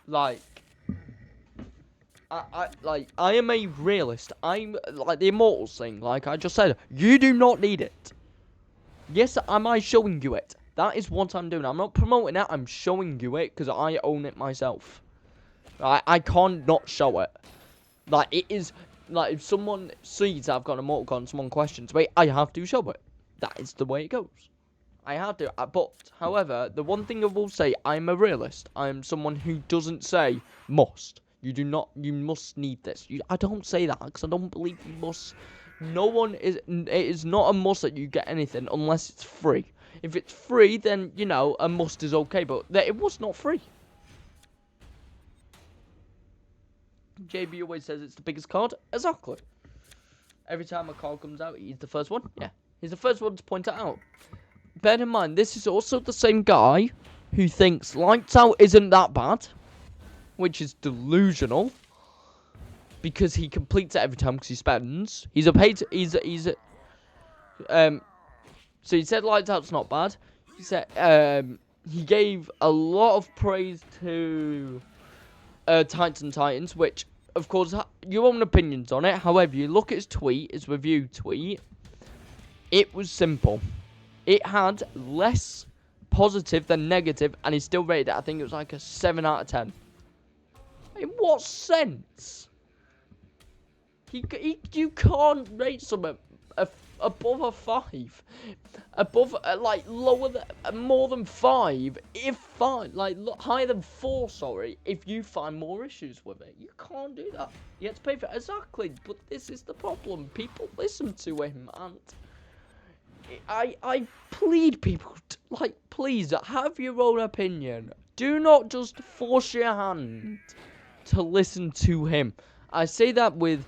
Like, I am a realist. I'm like the Immortals thing. Like I just said, you do not need it. Yes, am I showing you it? That is what I'm doing. I'm not promoting it. I'm showing you it because I own it myself. I can't not show it. Like it is. Like if someone sees I've got a Immortal card and someone questions me, I have to show it. That is the way it goes. I have to. But however, the one thing I will say, I'm a realist. I'm someone who doesn't say must. You must need this. I don't say that because I don't believe you must. It is not a must that you get anything unless it's free. If it's free, then, a must is okay, but it was not free. JB always says it's the biggest card. Exactly. Every time a card comes out, he's the first one. Yeah, he's the first one to point it out. Bear in mind, this is also the same guy who thinks Lights Out isn't that bad, which is delusional, because he completes it every time because he spends. He's a paid. So he said Lights Out's not bad. He said he gave a lot of praise to Titans, which, of course, your own opinions on it. However, you look at his tweet, his review tweet, it was simple. It had less positive than negative, and he still rated it. I think it was like a 7 out of 10. In what sense? You can't rate something above a 5, above like lower than more than 5. If 5, like higher than 4, sorry. If you find more issues with it, you can't do that. You have to pay for it. Exactly. But this is the problem. People listen to him, and I plead people, like, please have your own opinion. Do not just force your hand to listen to him. I say that with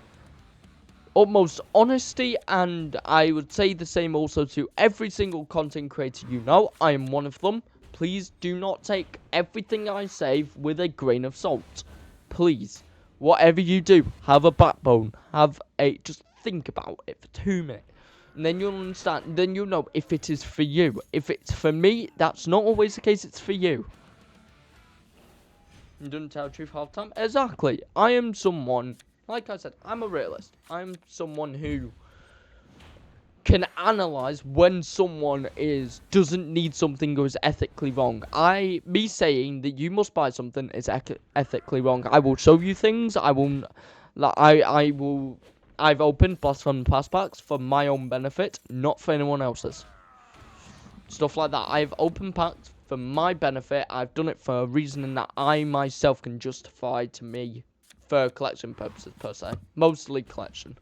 utmost honesty, and I would say the same also to every single content creator you know. I am one of them. Please do not take everything I say with a grain of salt. Please, whatever you do, have a backbone. Just think about it for 2 minutes. And then you'll understand, then you'll know if it is for you. If it's for me, that's not always the case, it's for you. You don't tell the truth half the time. Exactly. I am someone, like I said, I'm a realist. I'm someone who can analyze when someone doesn't need something or is ethically wrong. Me saying that you must buy something is ethically wrong. I will show you things. I've opened Blast from Pass Packs for my own benefit, not for anyone else's. Stuff like that. I've opened packs for my benefit. I've done it for a reason that I myself can justify to me for collection purposes, per se. Mostly collection.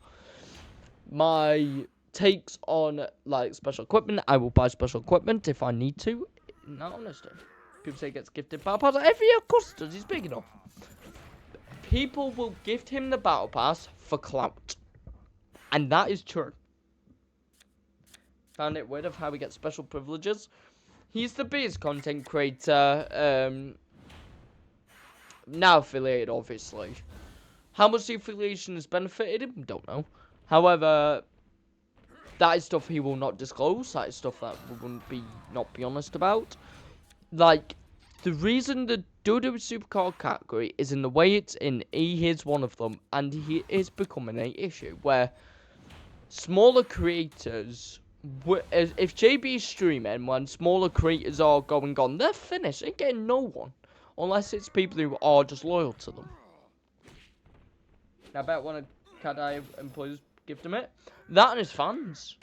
My takes on, like, special equipment, I will buy special equipment if I need to. Not honesty. People say he gets gifted battle pass. Every year, of course it does. He's big enough. People will gift him the battle pass for clout. And that is true. Found it weird of how we get special privileges. He's the biggest content creator. Now affiliated, obviously. How much the affiliation has benefited him? Don't know. However, that is stuff he will not disclose. That is stuff that we wouldn't not be honest about. Like, the reason the WWE Supercard category is in the way it's in, he is one of them, and he is becoming an issue where smaller creators, if JB is streaming when smaller creators are going on, they're finished. They're getting no one, unless it's people who are just loyal to them. I bet one of Kadai employees gift him it. That and his fans.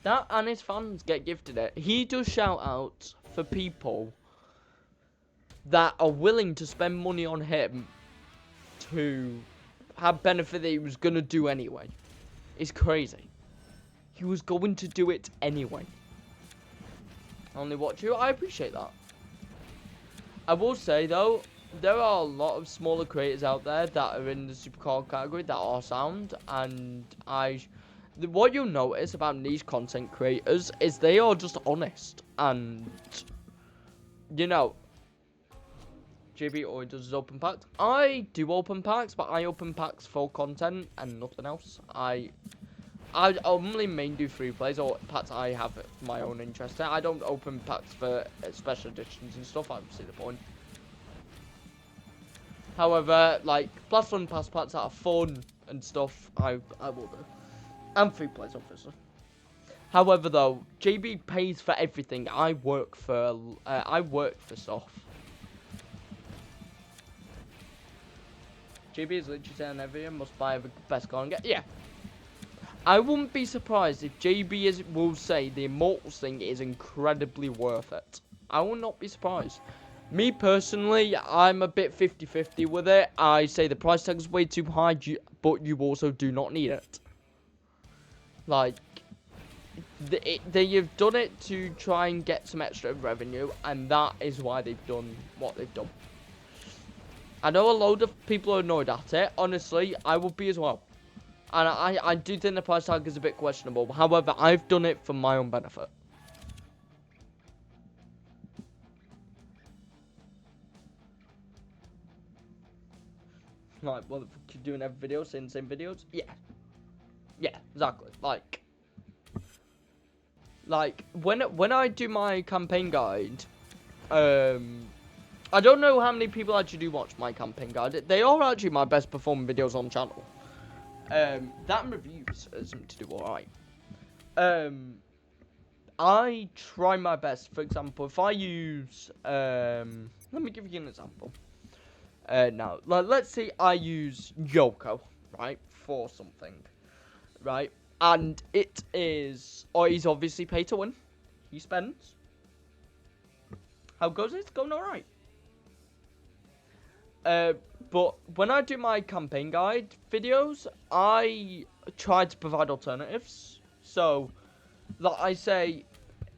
That and his fans get gifted it. He does shout outs for people that are willing to spend money on him to have benefit that he was going to do anyway. It's crazy. He was going to do it anyway. Only watch you. I appreciate that. I will say, though, there are a lot of smaller creators out there that are in the supercard category that are sound, and what you'll notice about niche content creators is they are just honest, and, you know, JB always does his open packs. I do open packs, but I open packs for content and nothing else. I only mainly do free plays or packs I have my own interest in. I don't open packs for special editions and stuff. I don't see the point. However, like Blast from Pass packs that are fun and stuff, I will do. And free plays, obviously. However, though, JB pays for everything. I work for stuff. JB is literally saying every year must buy the best card and get. Yeah. I wouldn't be surprised if JB will say the Immortals thing is incredibly worth it. I will not be surprised. Me personally, I'm a bit 50-50 with it. I say the price tag is way too high, but you also do not need it. Like, they've done it to try and get some extra revenue, and that is why they've done what they've done. I know a load of people are annoyed at it. Honestly, I would be as well. And I do think the price tag is a bit questionable. However, I've done it for my own benefit. Like, what the fuck you doing every video, saying the same videos? Yeah. Yeah, exactly. Like when I do my campaign guide, I don't know how many people actually do watch my campaign guide. They are actually my best performing videos on the channel. That and reviews seem to do alright. I try my best. For example, if I use, let me give you an example. Now, let's say I use Yoko, right, for something, right, and it is, or he's obviously pay to win. He spends. How goes it? It's going alright. But when I do my campaign guide videos, I try to provide alternatives. So, like I say,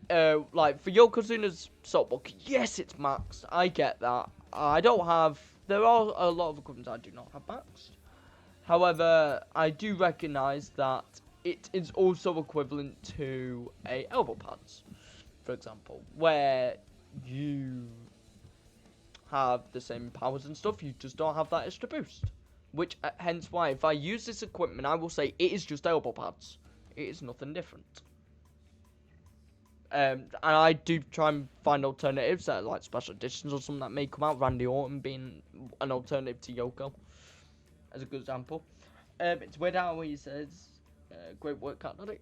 like for Yokozuna's soapbook, yes, it's maxed. I get that. I don't have. There are a lot of equipment I do not have maxed. However, I do recognise that it is also equivalent to a elbow pads, for example, where you have the same powers and stuff, you just don't have that extra boost. Which, hence why, if I use this equipment, I will say it is just elbow pads. It is nothing different. And I do try and find alternatives that are like special editions or something that may come out. Randy Orton being an alternative to Yoko, as a good example. It's weird how he says, great work, Cat Daddy.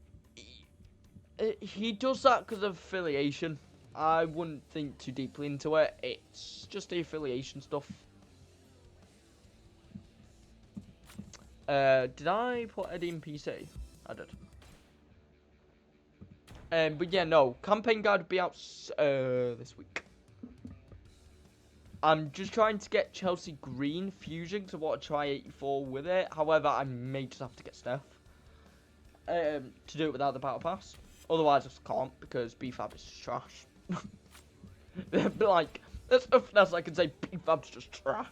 He does that because of affiliation. I wouldn't think too deeply into it. It's just the affiliation stuff. Did I put Eddie in PC? I did. But yeah, no. Campaign guide will be out this week. I'm just trying to get Chelsea Green Fusion, because I want to try 84 with it. However, I may just have to get Steph to do it without the Battle Pass. Otherwise, I just can't, because BFAB is trash. But like, that's nothing else I can say. BFAB's just trash.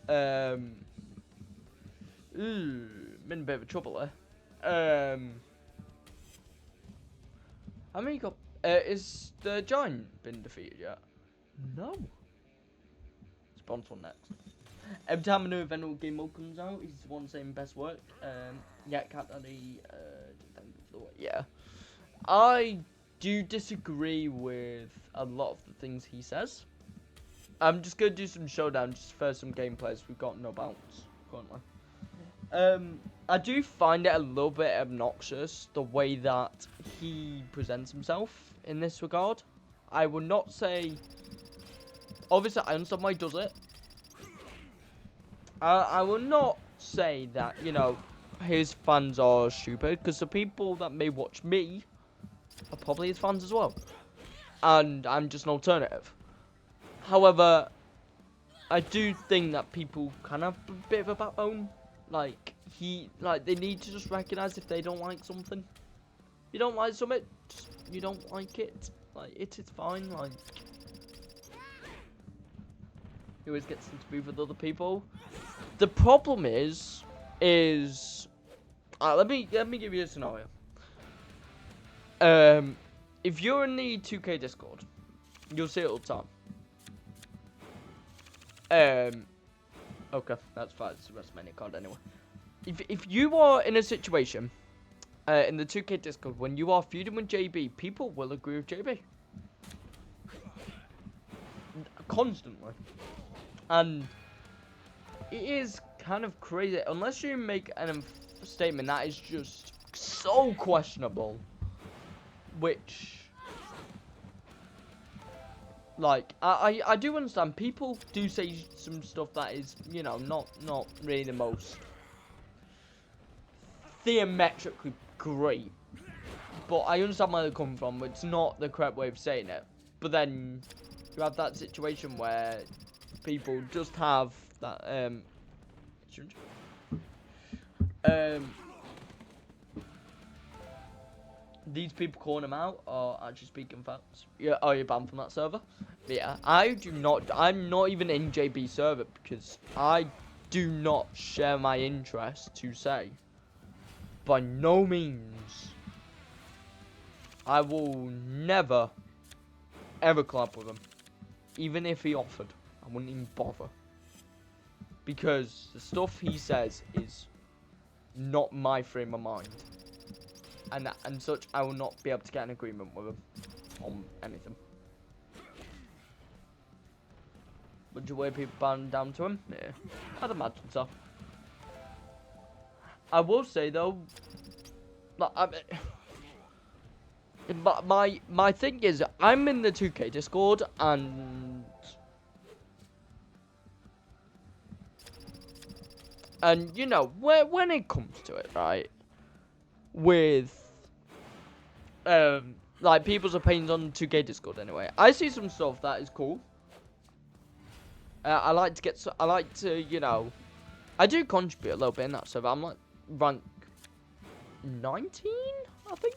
I'm in a bit of trouble there. How many got? Is the giant been defeated yet? No. Sponsor next. Every time a new event or game mode comes out, he's the one saying best work. Yeah, Cat Daddy. Yeah. I do disagree with a lot of the things he says. I'm just gonna do some showdown just for some gameplays. We've got no bounce currently. I do find it a little bit obnoxious the way that he presents himself in this regard. I would not say. Obviously, I understand why he does it. I will not say that, you know, his fans are stupid, because the people that may watch me are probably his fans as well. And I'm just an alternative. However, I do think that people can have a bit of a backbone. Like, they need to just recognise if they don't like something. You don't like something, just, you don't like it. Like, it's fine, like. He always gets into beef with other people. The problem is let me give you a scenario. If you're in the 2K Discord, you'll see it all the time. Okay, that's fine. It's the WrestleMania card anyway. If you are in a situation in the 2K Discord when you are feuding with JB, people will agree with JB constantly, and it is kind of crazy unless you make a statement that is just so questionable, which. Like, I do understand, people do say some stuff that is, you know, not really the most theometrically great. But I understand where they're coming from, it's not the correct way of saying it. But then, you have that situation where people just have that, these people calling him out are actually speaking facts. Yeah, are you banned from that server? But yeah, I'm not even in JB server because I do not share my interest to say. By no means. I will never, ever collab with him. Even if he offered, I wouldn't even bother. Because the stuff he says is not my frame of mind. And such, I will not be able to get an agreement with him on anything. Would you weigh people bowing down to him? Yeah, I'd imagine so. I will say though, but my thing is, I'm in the 2K Discord and you know, when it comes to it, right, with like people's opinions on 2K Discord anyway, I see some stuff that is cool. I like to you know, I do contribute a little bit in that server. I'm like rank 19, I think.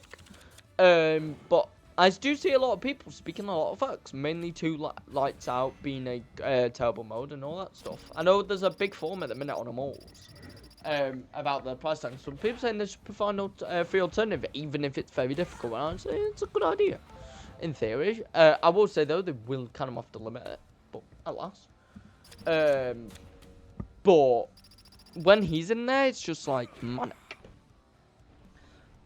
But I do see a lot of people speaking a lot of facts, mainly to lights out being a terrible mode and all that stuff. I know there's a big forum at the minute on the malls about the price tag. Some people saying they should prefer no free alternative, even if it's very difficult. And I say it's a good idea, in theory. I will say though, they will kind of have to limit it, but alas. But when he's in there, it's just like manic.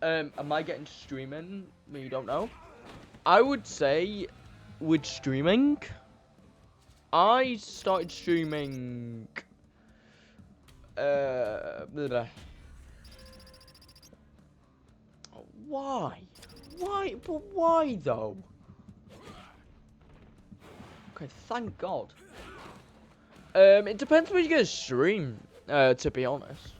Am I getting streaming? You don't know. I would say with streaming, I started streaming. Why? Why? But why though? Okay, thank God. It depends when you're gonna stream. To be honest.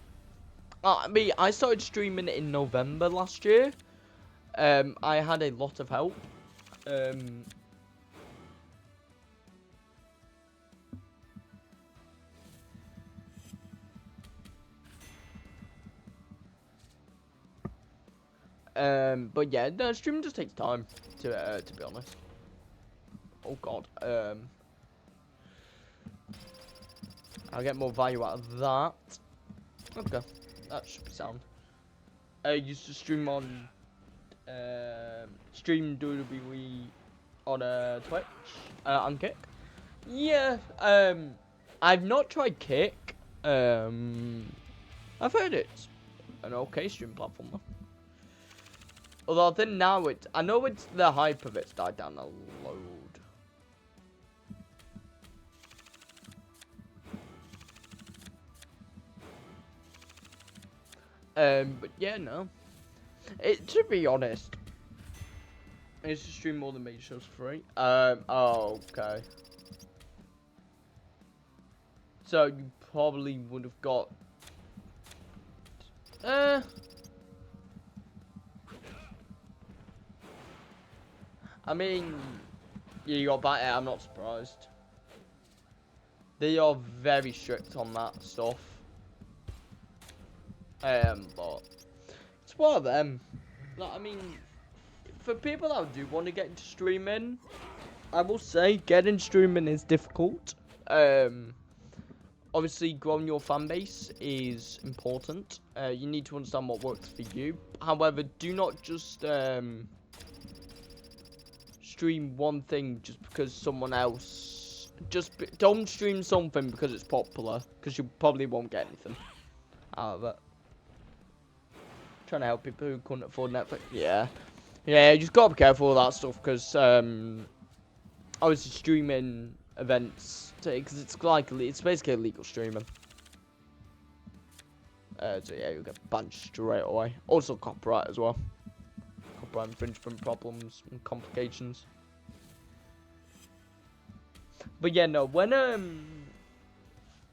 I started streaming in November last year. I had a lot of help. But yeah, the streaming just takes time to be honest. Oh God. I'll get more value out of that. Okay, that should be sound. I used to stream on stream WWE on Twitch on Kick. Yeah, I've not tried Kick. I've heard it's an okay stream platform though. Although I think now I know it's the hype of it's died down a load. But yeah, no. To be honest, I used to stream more than major shows for free. Oh, okay. So you probably would have got. I mean, yeah, you got better. I'm not surprised. They are very strict on that stuff. But it's one of them. Like, I mean, for people that do want to get into streaming, I will say getting streaming is difficult. Obviously, growing your fan base is important. You need to understand what works for you. However, do not just stream one thing just because someone else. Don't stream something because it's popular, because you probably won't get anything out of it. Trying to help people who couldn't afford Netflix. Yeah, you just gotta be careful with that stuff, because obviously streaming events, because it's basically illegal streaming. So yeah, you'll get banned straight away. Also copyright as well. Copyright infringement problems and complications. But yeah, no, when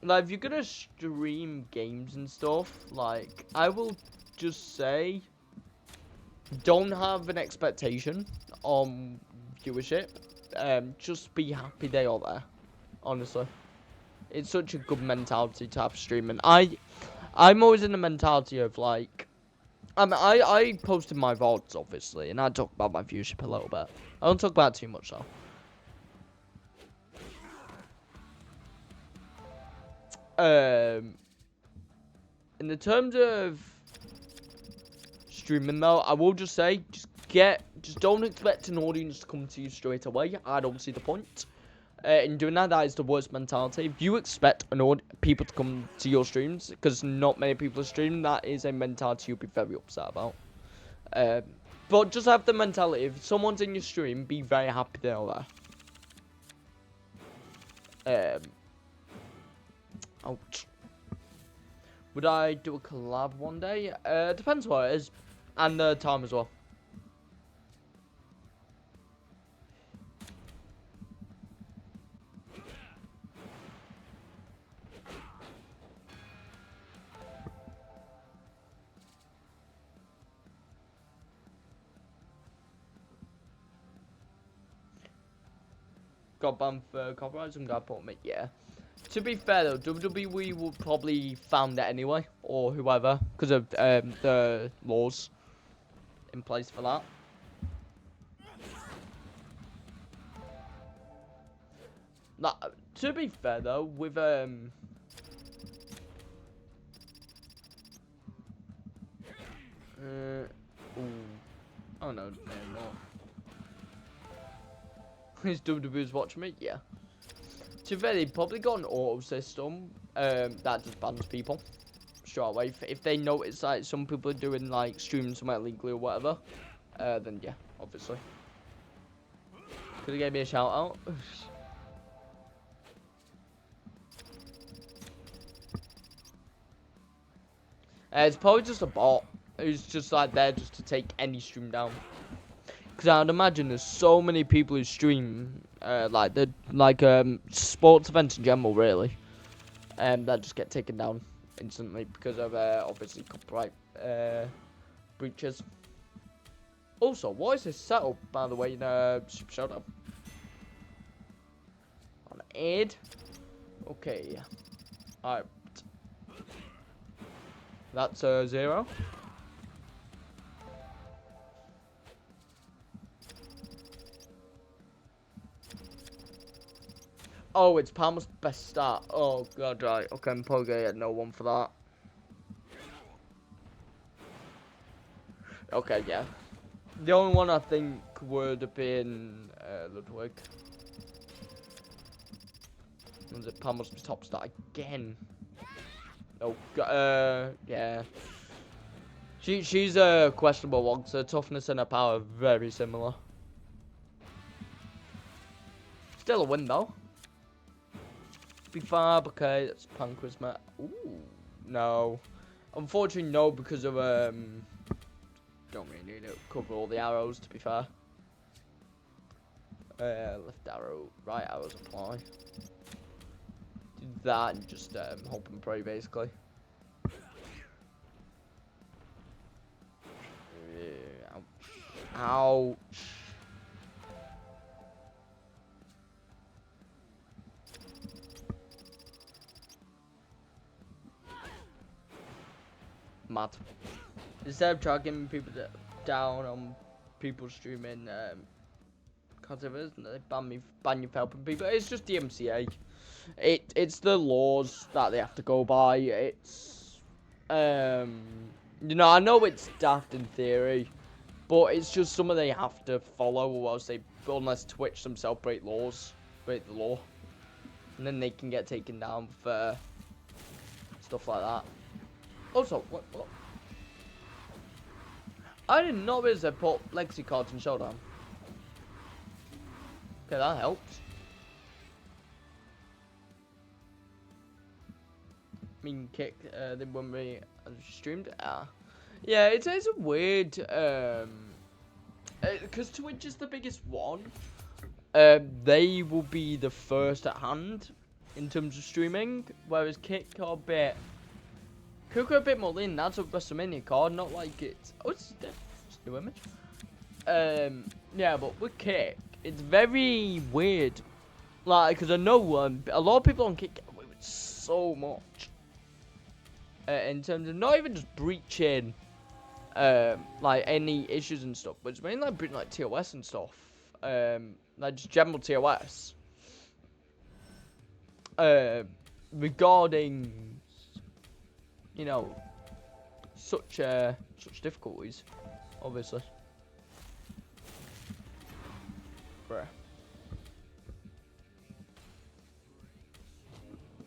like if you're gonna stream games and stuff, like I will just say, don't have an expectation on viewership. Just be happy they are there. Honestly, it's such a good mentality to have streaming. I'm always in the mentality of like, I posted my VODs, obviously, and I talk about my viewership a little bit. I don't talk about it too much, though. In the terms of streaming, though, I will just say, just don't expect an audience to come to you straight away. I don't see the point. In doing that, that is the worst mentality. If you expect people to come to your streams, because not many people are streaming, that is a mentality you'll be very upset about. But just have the mentality, if someone's in your stream, be very happy they're there. Ouch. Would I do a collab one day? Depends what it is, and the time as well. Got banned for copyright, some guy put me, yeah. To be fair though, WWE will probably found it anyway, or whoever, because of the laws in place for that. To be fair though, with ooh. Oh no, they're not. Is WWE's watching me? Yeah. To be fair, they probably got an auto system that just bans people straight away. If they notice like some people are doing like streaming somewhere illegally or whatever, then yeah, obviously. Could have gave me a shout out. It's probably just a bot who's just like there just to take any stream down. Because I'd imagine there's so many people who stream sports events in general, really, that just get taken down instantly because of obviously copyright breaches. Also, what is this setup, by the way, in Super Showdown? On aid. Okay. Alright. That's 0. Oh, it's Palmer's best start. Oh, God, right. Okay, I'm probably gonna get no one for that. Okay, yeah. The only one I think would have been Ludwig. Was it Palmer's top start again? Oh, yeah. She's a questionable one, so her toughness and her power are very similar. Still a win, though. Be far, okay, that's Pancrisma. Ooh, no. Unfortunately, no, because of, don't really need to cover all the arrows, to be fair. Left arrow, right arrows apply. Do that and just, hope and pray, basically. Ouch. Ouch. Mad. Instead of tracking people down on people streaming content, they ban you for helping people. It's just the MCA. It's the laws that they have to go by. It's you know, I know it's daft in theory, but it's just something they have to follow, or else unless Twitch themselves break the law, and then they can get taken down for stuff like that. Also, what? I didn't know they put legacy cards in Showdown. Okay, that helps. I mean, kick, then when we streamed, yeah, it's a weird, because Twitch is the biggest one. They will be the first at hand in terms of streaming, whereas Kick are a bit. Could go a bit more lean. That's a WrestleMania card, not like it's. Oh, it's a new image. Yeah, but with Kick, it's very weird. Like, because I know a lot of people on Kick get away with so much. In terms of not even just breaching like any issues and stuff, but it's mainly like been like TOS and stuff, like just general TOS, regarding, you know, such difficulties, obviously. Bruh.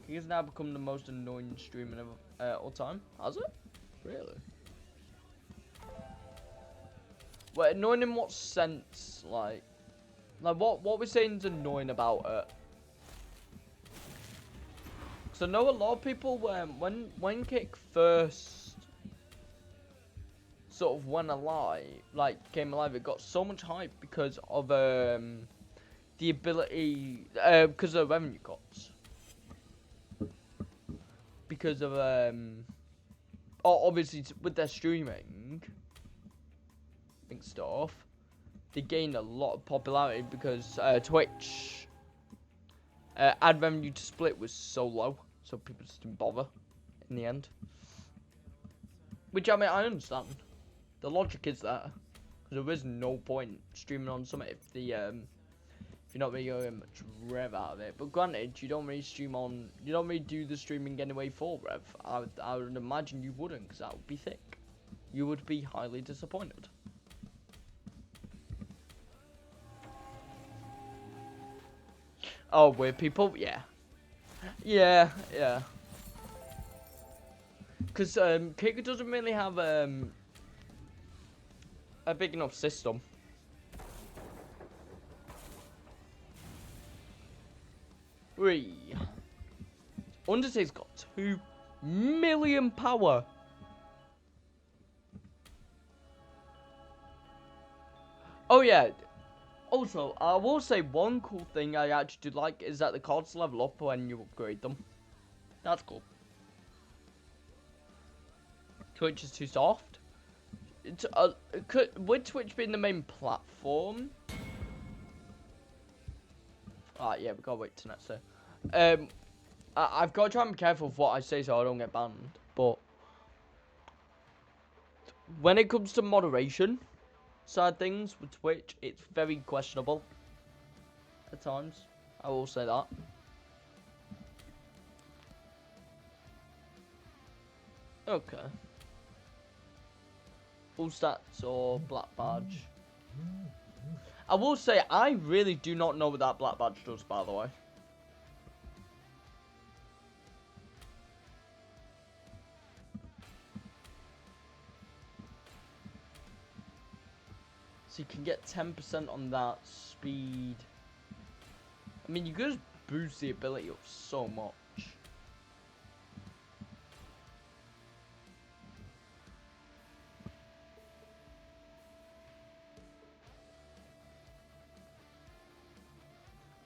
He has now become the most annoying streamer of all time. Has it? Really? Well, annoying in what sense? Like what we're saying is annoying about it. Because I know a lot of people, when Kick first sort of went alive, like came alive, it got so much hype because of the ability, because of revenue cuts. Because of obviously with their streaming and stuff, they gained a lot of popularity because Twitch ad revenue to split was so low, so people just didn't bother in the end. Which, I mean, I understand. The logic is there, because there is no point streaming on Summit if the if you're not really getting much rev out of it. But granted, you don't really do the streaming anyway for rev. I would imagine you wouldn't, because that would be thick. You would be highly disappointed. Oh, weird people? Yeah. Yeah. Because Kick doesn't really have a big enough system. Undertake's got 2 million power. Oh yeah. Also, I will say one cool thing I actually do like is that the cards level up when you upgrade them. That's cool. Twitch is too soft. It's would Twitch being the main platform? Alright, yeah, we gotta wait till next day. I've got to try and be careful of what I say so I don't get banned. But when it comes to moderation side things with Twitch, it's very questionable at times. I will say that. Okay. Full stats or black badge? I will say I really do not know what that black badge does, by the way. So you can get 10% on that speed. I mean, you could just boost the ability up so much.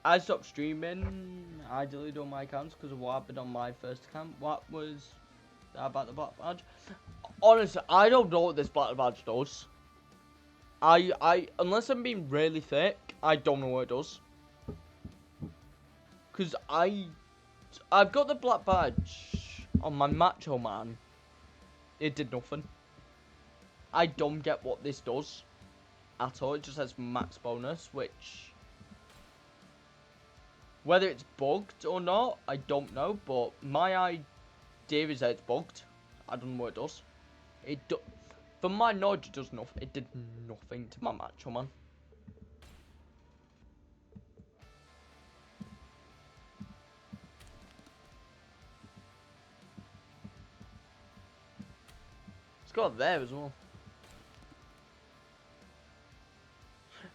I stopped streaming. I deleted all my accounts because of what happened on my first account. What was that about the black badge? Honestly, I don't know what this black badge does. Unless I'm being really thick, I don't know what it does. Cause I've got the black badge on my Macho Man. It did nothing. I don't get what this does at all. It just has max bonus, which, whether it's bugged or not, I don't know. But my idea is that it's bugged. I don't know what it does. From my knowledge, it does nothing. It did nothing to my Macho Man. It's got there as well.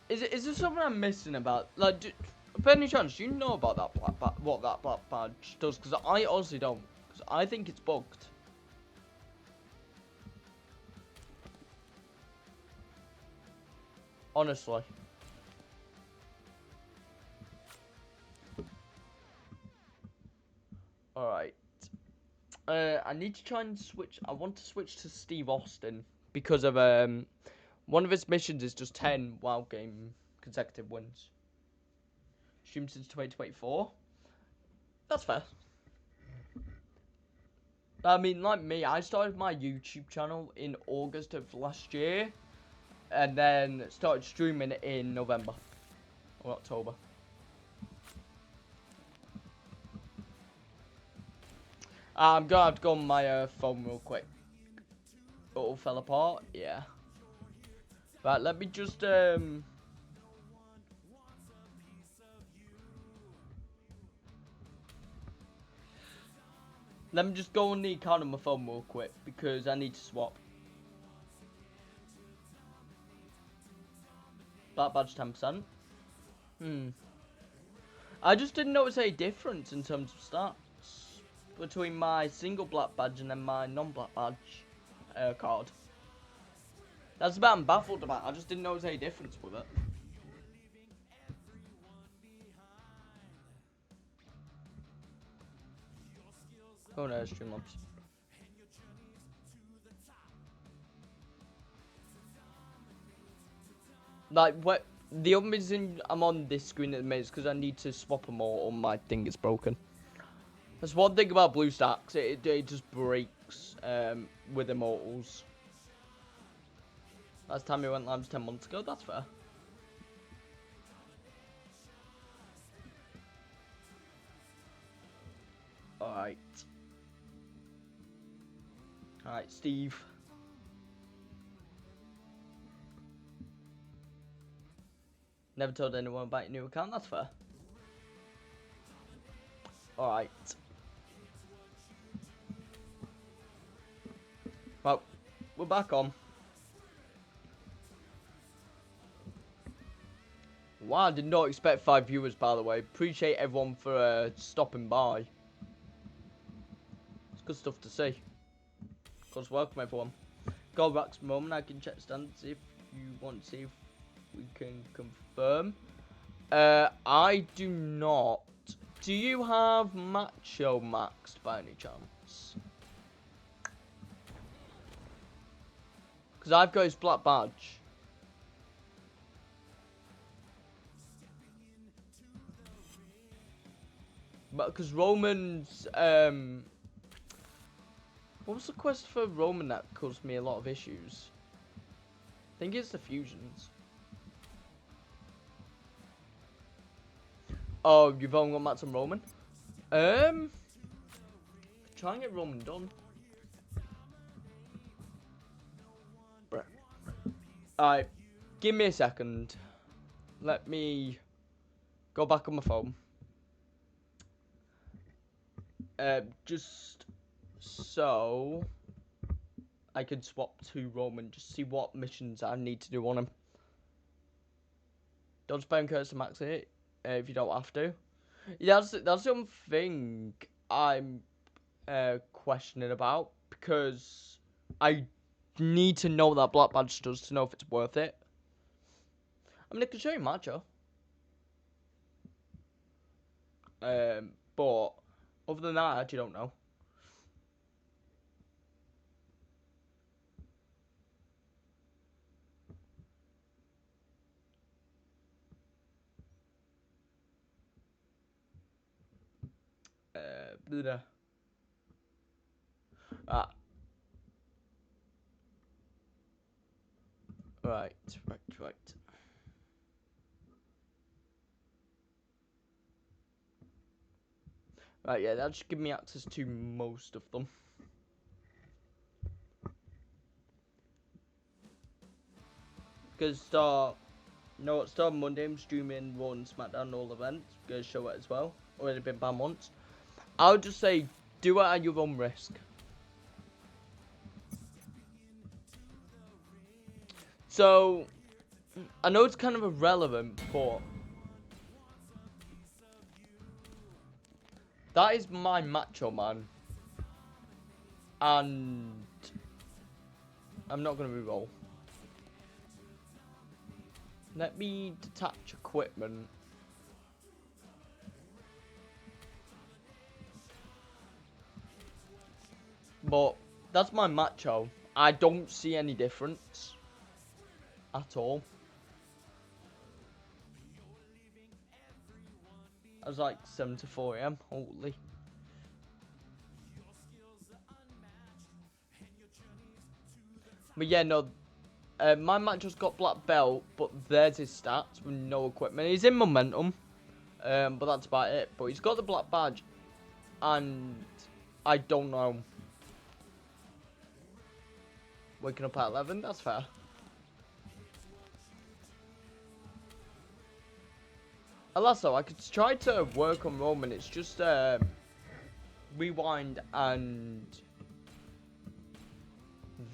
Is there something I'm missing about? Like, by any chance, do you know about that what that black badge does? Because I honestly don't. Because I think it's bugged. Honestly. Alright. I need to try and switch. I want to switch to Steve Austin. Because of, one of his missions is just 10 wild game consecutive wins. Streamed since 2024. That's fair. I mean, like me, I started my YouTube channel in August of last year, and then started streaming in November or October. I'm gonna have to go on my phone real quick. It all fell apart, yeah. Right, let me just let me just go on the account on my phone real quick because I need to swap. Black badge 10%. I just didn't notice any difference in terms of stats between my single black badge and then my non-black badge card. That's about I'm baffled about. I just didn't notice any difference with it. Oh no, Streamlabs. Like, what? The other reason I'm on this screen at the minute is because I need to swap them all, or my thing is broken. That's one thing about BlueStacks. It just breaks with Immortals. Last time we went live was 10 months ago. That's fair. Alright. Alright, Steve. Never told anyone about your new account, that's fair. Alright. Well, we're back on. Wow, I did not expect 5 viewers, by the way. Appreciate everyone for stopping by. It's good stuff to see. Of course, welcome everyone. Go back to the moment, I can check standards if you want to see if we can confirm. I do not. Do you have Macho maxed by any chance? Because I've got his black badge. But because Roman's what was the quest for Roman that caused me a lot of issues? I think it's the fusions. Oh, you've only got Max and Roman? Try and get Roman done. Alright, give me a second. Let me go back on my phone. Just so I can swap to Roman, just see what missions I need to do on him. Don't spam curse to max it if you don't have to. Yeah, that's the one thing I'm questioning about, because I need to know what that black badge does to know if it's worth it. I mean, I can show you Macho. But other than that, I actually don't know. Ah. Right. Right, yeah, that should give me access to most of them. Because start Monday, I'm streaming Raw and SmackDown all events. Gonna show it as well. Already been banned once. I would just say, do it at your own risk. So, I know it's kind of irrelevant, but that is my Macho Man. And I'm not going to re-roll. Let me detach equipment. But that's my Macho. I don't see any difference at all. I was like 7 to 4 AM. Holy. But yeah, no. My man just got black belt, but there's his stats with no equipment. He's in momentum, but that's about it. But he's got the black badge, and I don't know. Waking up at 11, that's fair. Alas, though, I could try to work on Roman. It's just rewind and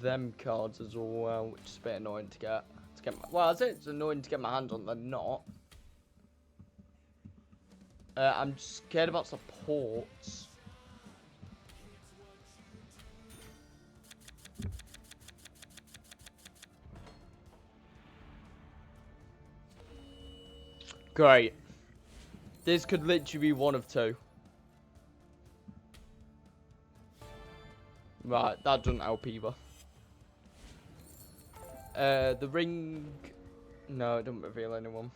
them cards as well, which is a bit annoying to get. Well, I say it's annoying to get my hands on. They're not. I'm scared about supports. Great. This could literally be one of two. Right, that doesn't help either. The ring... No, it doesn't reveal anyone.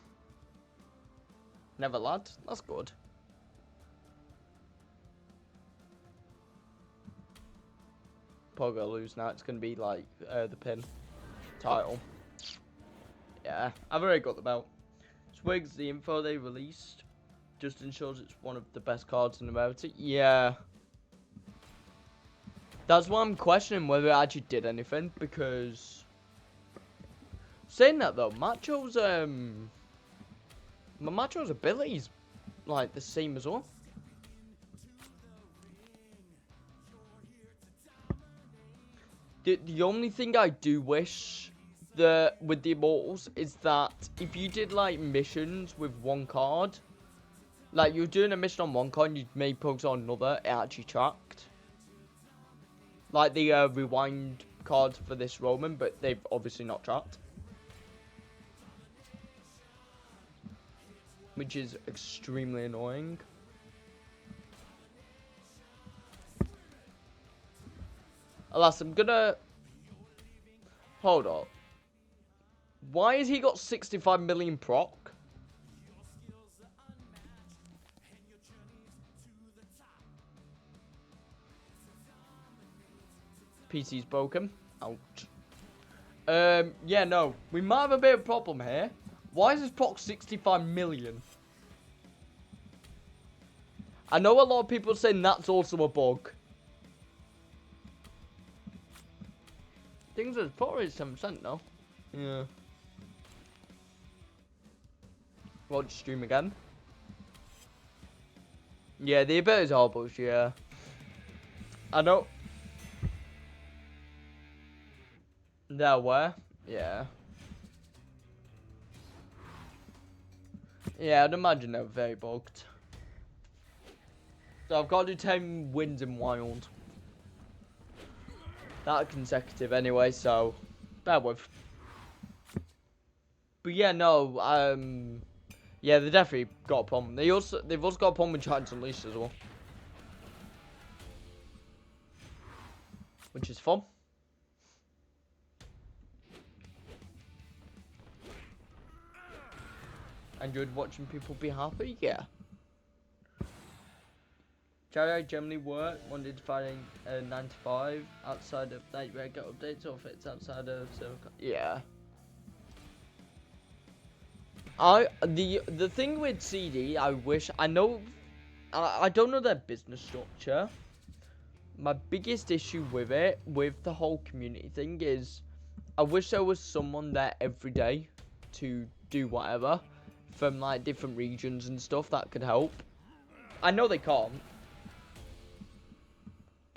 Never lad? That's good. Probably gonna lose now. It's gonna be like the pin title. Yeah, I've already got the belt. Swigs, the info they released just ensures it's one of the best cards in the rarity. Yeah. That's why I'm questioning whether it actually did anything, because saying that though, Macho's Macho's abilities like the same as well. The only thing I do wish with the Immortals is that if you did like missions with one card, like you're doing a mission on one card and you made progress on another, it actually tracked. Like the rewind card for this Roman, but they've obviously not tracked. Which is extremely annoying. Alas, I'm gonna... Hold up. Why has he got 65 million proc? PC's broken. Ouch. Yeah, no. We might have a bit of a problem here. Why is his proc 65 million? I know a lot of people saying that's also a bug. Things are probably 7% now. Yeah. Watch stream again. Yeah, the abilities are bullshit, yeah. I know. They're where? Yeah. Yeah, I'd imagine they're very bugged. So I've got to do 10 wins in wild. That are consecutive anyway, so bear with. But yeah, no, yeah, they definitely got a problem. They've also got a problem with Giants Unleashed as well, which is fun. Enjoyed watching people be happy, yeah. Charlie generally work Monday to Friday 9 to 5 outside of night regular updates, or if it's outside of supercard. Yeah. The thing with CD, I wish I don't know their business structure. My biggest issue with it, with the whole community thing, is I wish there was someone there every day to do whatever from like different regions and stuff that could help. I know they can't.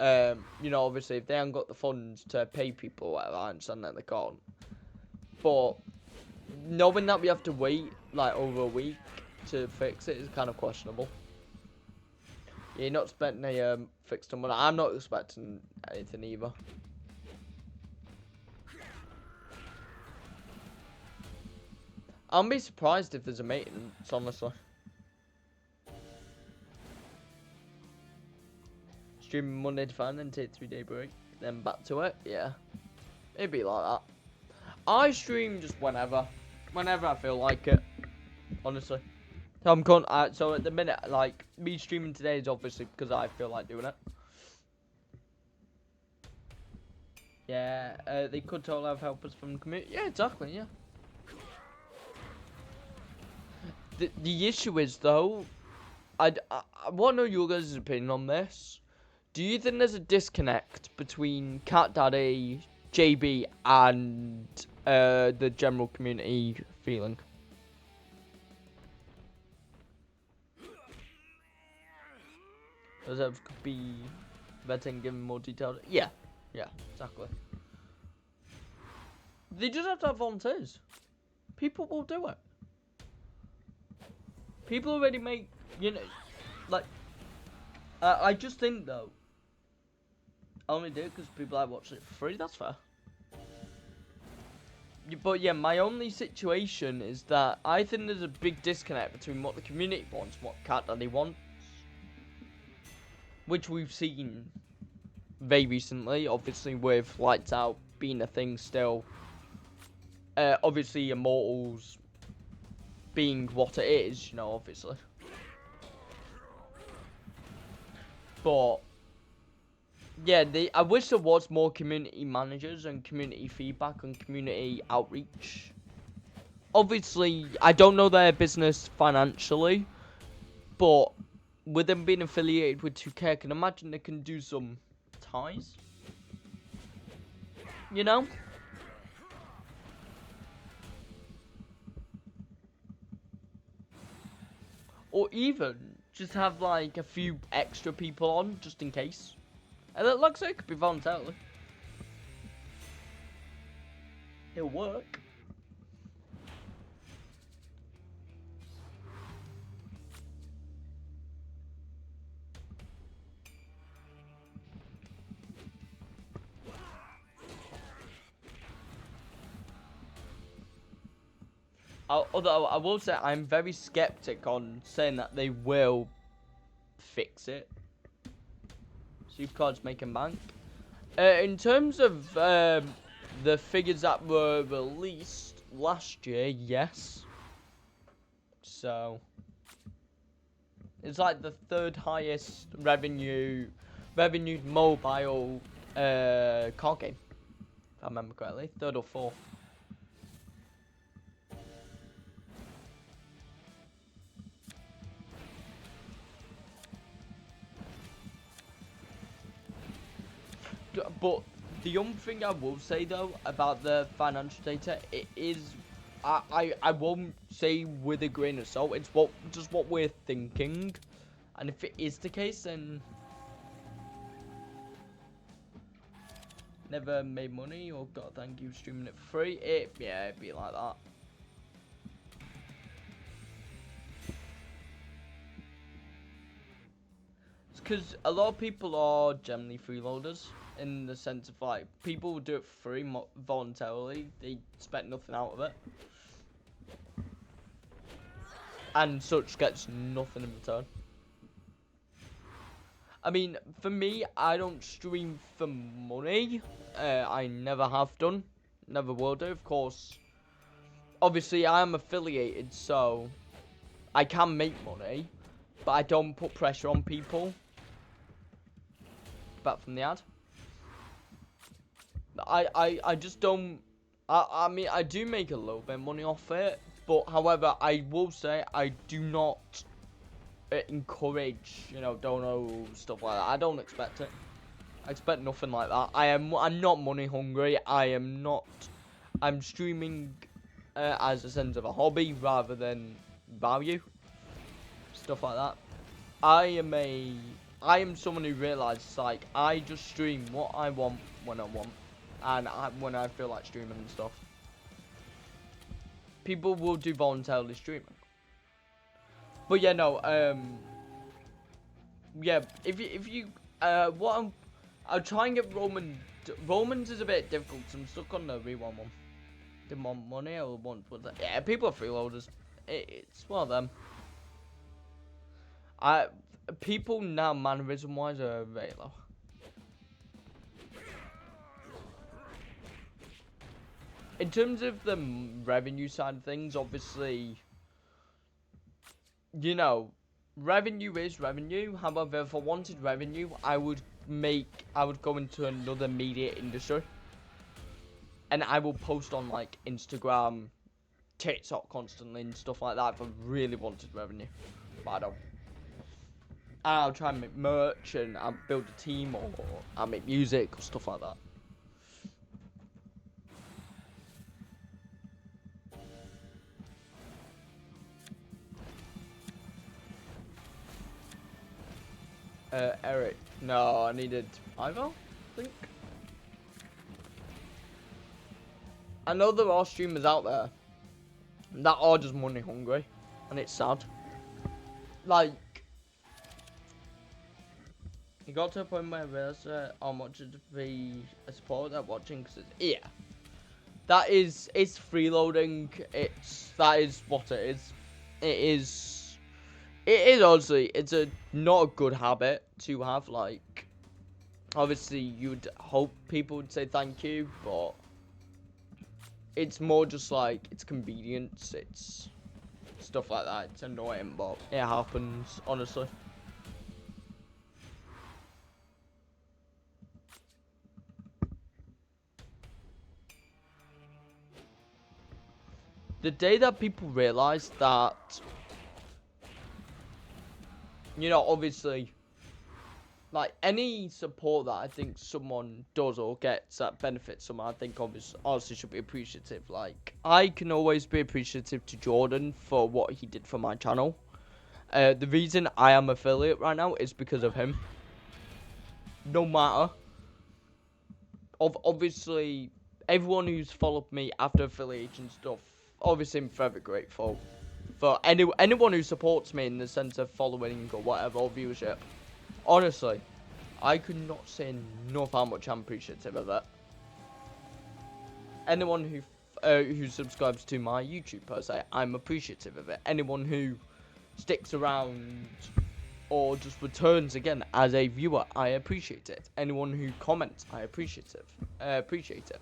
You know, obviously, if they haven't got the funds to pay people, whatever, I understand that they can't. But knowing that we have to wait like over a week to fix it is kind of questionable. You're not expecting a fixed money. I'm not expecting anything either. I'll be surprised if there's a maintenance, honestly. Stream Monday to Friday, then take a 3-day break, then back to it. Yeah, it'd be like that. I stream just whenever I feel like it. Honestly, so so at the minute, like me streaming today is obviously because I feel like doing it. Yeah, they could totally have helpers from the community. Yeah, exactly, yeah. The issue is, though, I want to know your guys' opinion on this. Do you think there's a disconnect between Cat Daddy, JB, and the general community feeling? Does that could be vetting, giving more details? Yeah, exactly. They just have to have volunteers. People will do it. People already make, you know, like, I just think, though, I only do it because people like watching it for free, that's fair. But yeah, my only situation is that I think there's a big disconnect between what the community wants and what Cat Daddy wants. Which we've seen very recently, obviously with Lights Out being a thing still. Obviously Immortals being what it is, you know, obviously. But yeah, I wish there was more community managers and community feedback and community outreach. Obviously, I don't know their business financially, but with them being affiliated with 2K, I can imagine they can do some ties. You know? Or even just have like a few extra people on, just in case. And it looks like it could be voluntarily. It'll work. Although I will say I'm very skeptic on saying that they will fix it. Supercards making bank. In terms of the figures that were released last year, yes. So it's like the third highest revenued mobile card game, if I remember correctly, third or fourth. But the only thing I will say though about the financial data, it is, I won't say with a grain of salt. It's just what we're thinking, and if it is the case, then never made money or got a thank you streaming it for free. It'd be like that. Because a lot of people are generally freeloaders. In the sense of like, people will do it for free voluntarily. They expect nothing out of it. And such gets nothing in return. I mean, for me, I don't stream for money. I never have done. Never will do, of course. Obviously, I am affiliated, so I can make money. But I don't put pressure on people. Back from the ad. I just don't. I mean, I do make a little bit of money off it, but however, I will say I do not encourage, you know, dono stuff like that. I don't expect it. I expect nothing like that. I'm not money hungry. I'm streaming as a sense of a hobby rather than value. Stuff like that. I am someone who realizes like I just stream what I want when I want. And when I feel like streaming and stuff. People will do voluntarily streaming. But yeah, no, yeah, if you I'll try and get Romans is a bit difficult because I'm stuck on the rewind one. Didn't want money, I want that. Yeah, people are freeloaders. It's one of them. People now mannerism wise are very low. In terms of the revenue side of things, obviously, you know, revenue is revenue. However, if I wanted revenue, I would go into another media industry. and I will post on like Instagram, TikTok constantly and stuff like that if I really wanted revenue, but I don't. I'll try and make merch and I'll build a team or I'll make music or stuff like that. Eric, no, I needed Ivo, I think. I know there are streamers out there that are just money hungry, and it's sad. Like, it got to a point where I realized how much it'd be a supporter that watching, cause it's, it's freeloading. That is what it is. It is honestly, it's not a good habit to have. Like, obviously you'd hope people would say thank you, but it's more just like, it's convenience, it's stuff like that. It's annoying, but it happens, honestly. The day that people realize that, you know, obviously, like, any support that I think someone does or gets that benefits someone, I think honestly should be appreciative. Like, I can always be appreciative to Jordan for what he did for my channel. The reason I am affiliate right now is because of him. No matter. Obviously, everyone who's followed me after affiliation stuff, obviously I'm forever grateful. For anyone who supports me in the sense of following or whatever, or viewership. Honestly, I could not say enough how much I'm appreciative of it. Anyone who subscribes to my YouTube per se, I'm appreciative of it. Anyone who sticks around or just returns again as a viewer, I appreciate it. Anyone who comments, I appreciate it.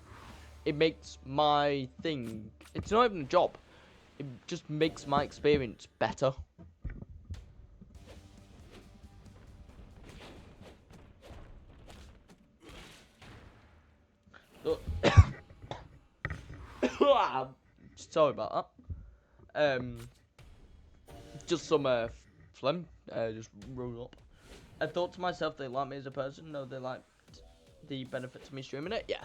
It makes my thing. It's not even a job. It just makes my experience better. Sorry about that. Just some phlegm just rolled up. I thought to myself, they like me as a person. No, they like the benefits of me streaming it. Yeah.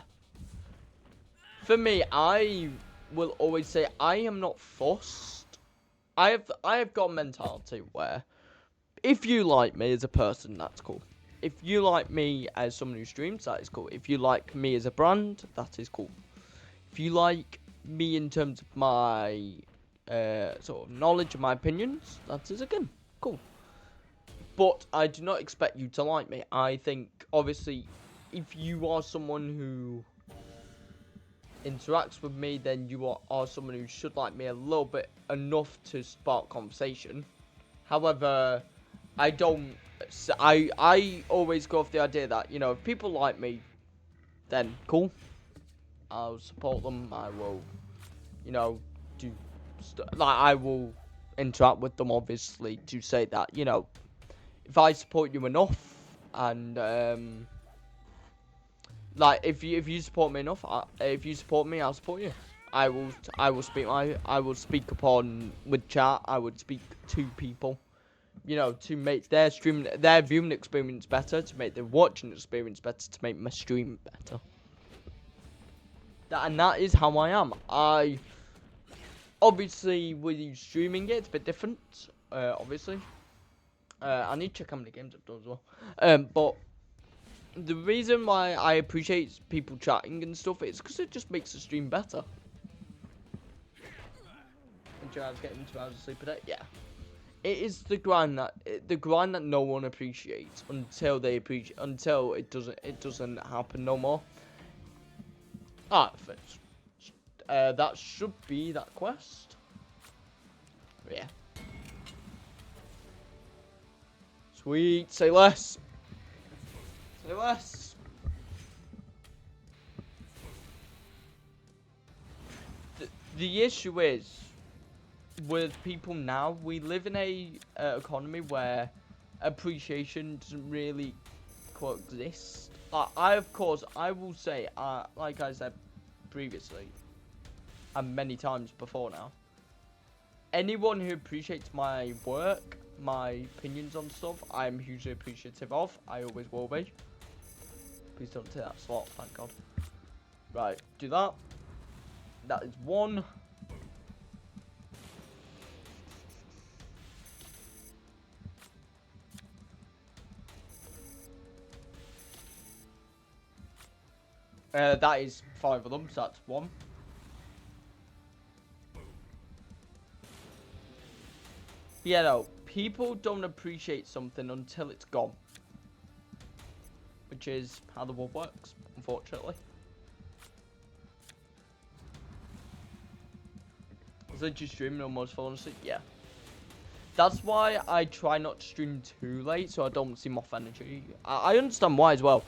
For me, I will always say I am not fussed. I have got a mentality where if you like me as a person, that's cool. If you like me as someone who streams, that is cool. If you like me as a brand, that is cool. If you like me in terms of my sort of knowledge and my opinions, that is again cool. But I do not expect you to like me. I think obviously if you are someone who interacts with me, then you are someone who should like me a little bit enough to spark conversation. However, I always go off the idea that, you know, if people like me, then cool. I'll support them. I will, you know, I will interact with them, obviously, to say that, you know, if I support you enough, and like if you support me enough, if you support me, I'll support you. I will speak upon with chat. I would speak to people, you know, to make their viewing experience better, to make their watching experience better, to make my stream better. And that is how I am. Obviously, with you streaming it, it's a bit different. Obviously, I need to check how many games I've done as well. But the reason why I appreciate people chatting and stuff is because it just makes the stream better. And Jared's getting 2 hours of sleep a day. Yeah, it is the grind that no one appreciates until it doesn't happen no more. Finished. That should be that quest. Yeah. Sweet. Say less. Say less. The issue is, with people now, we live in a economy where appreciation doesn't really coexist. I will say, like I said, previously, and many times before now. Anyone who appreciates my work, my opinions on stuff, I'm hugely appreciative of. I always will be. Please don't take that slot, thank God. Right, do that. That is one. That is 5 of them, so that's 1. Yeah, no, people don't appreciate something until it's gone. Which is how the world works, unfortunately. Is it just streaming almost falling asleep? Yeah. That's why I try not to stream too late, so I don't seem off energy. I understand why as well.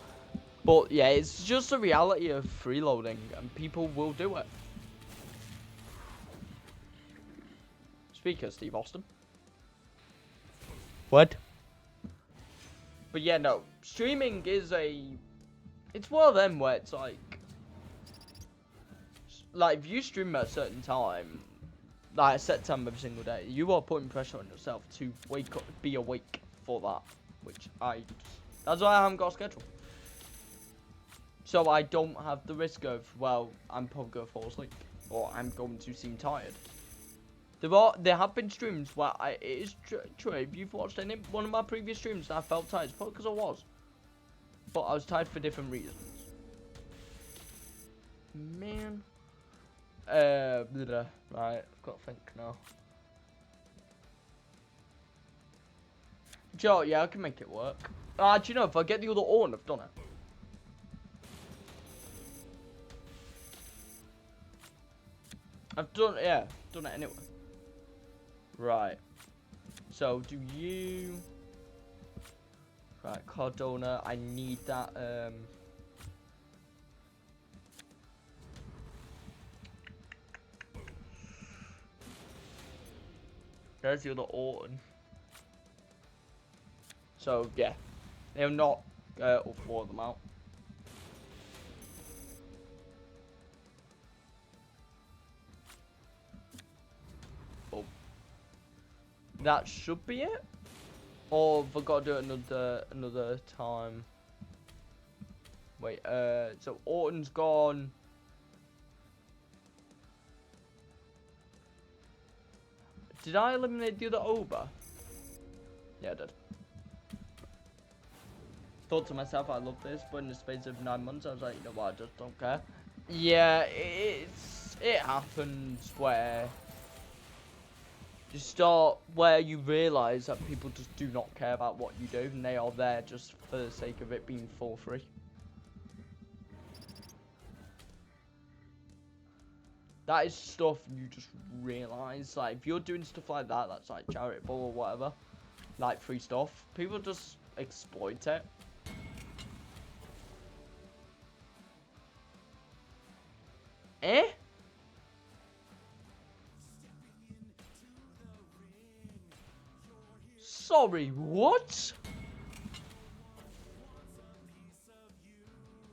But yeah, it's just a reality of freeloading, and people will do it. Speaker, Steve Austin. What? But yeah, no, streaming is it's one of them where it's like if you stream at a certain time, like a set time every single day, you are putting pressure on yourself to wake up, be awake for that, which that's why I haven't got a schedule. So I don't have the risk of, well, I'm probably going to fall asleep, or I'm going to seem tired. There have been streams where it is true, if you've watched one of my previous streams and I felt tired, it's probably because I was. But I was tired for different reasons. Man. Right, got to think now. Joe, yeah, I can make it work. Do you know, if I get the other on, I've done it. I've done it anyway. Right. So, do you... Right, Cardona, I need that, There's the other Orton. So, yeah. They'll knock all 4 of them out. Oh. That should be it. Or have I got to do it another time? Wait, so Orton's gone. Did I eliminate the other Oba? Yeah, I did. Thought to myself, I love this, but in the space of 9 months, I was like, you know what, I just don't care. Yeah, it happens where you realise that people just do not care about what you do, and they are there just for the sake of it being for free. That is stuff you just realise, like, if you're doing stuff like that, that's like charitable or whatever, like free stuff, people just exploit it. Eh? Sorry, what?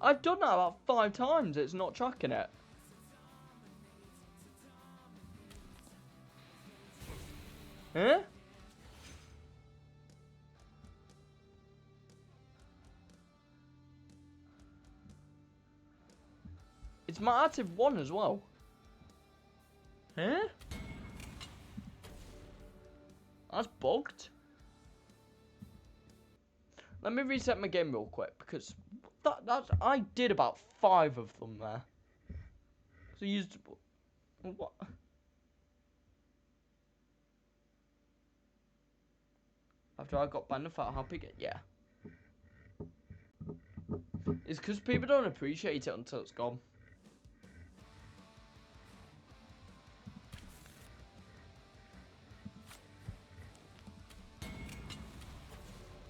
I've done that about 5 times, it's not tracking it. Huh? It's my active 1 as well. Huh? That's bugged. Let me reset my game real quick, because I did about 5 of them there. So used what? After I got banned, I felt happy again. Yeah. It's because people don't appreciate it until it's gone.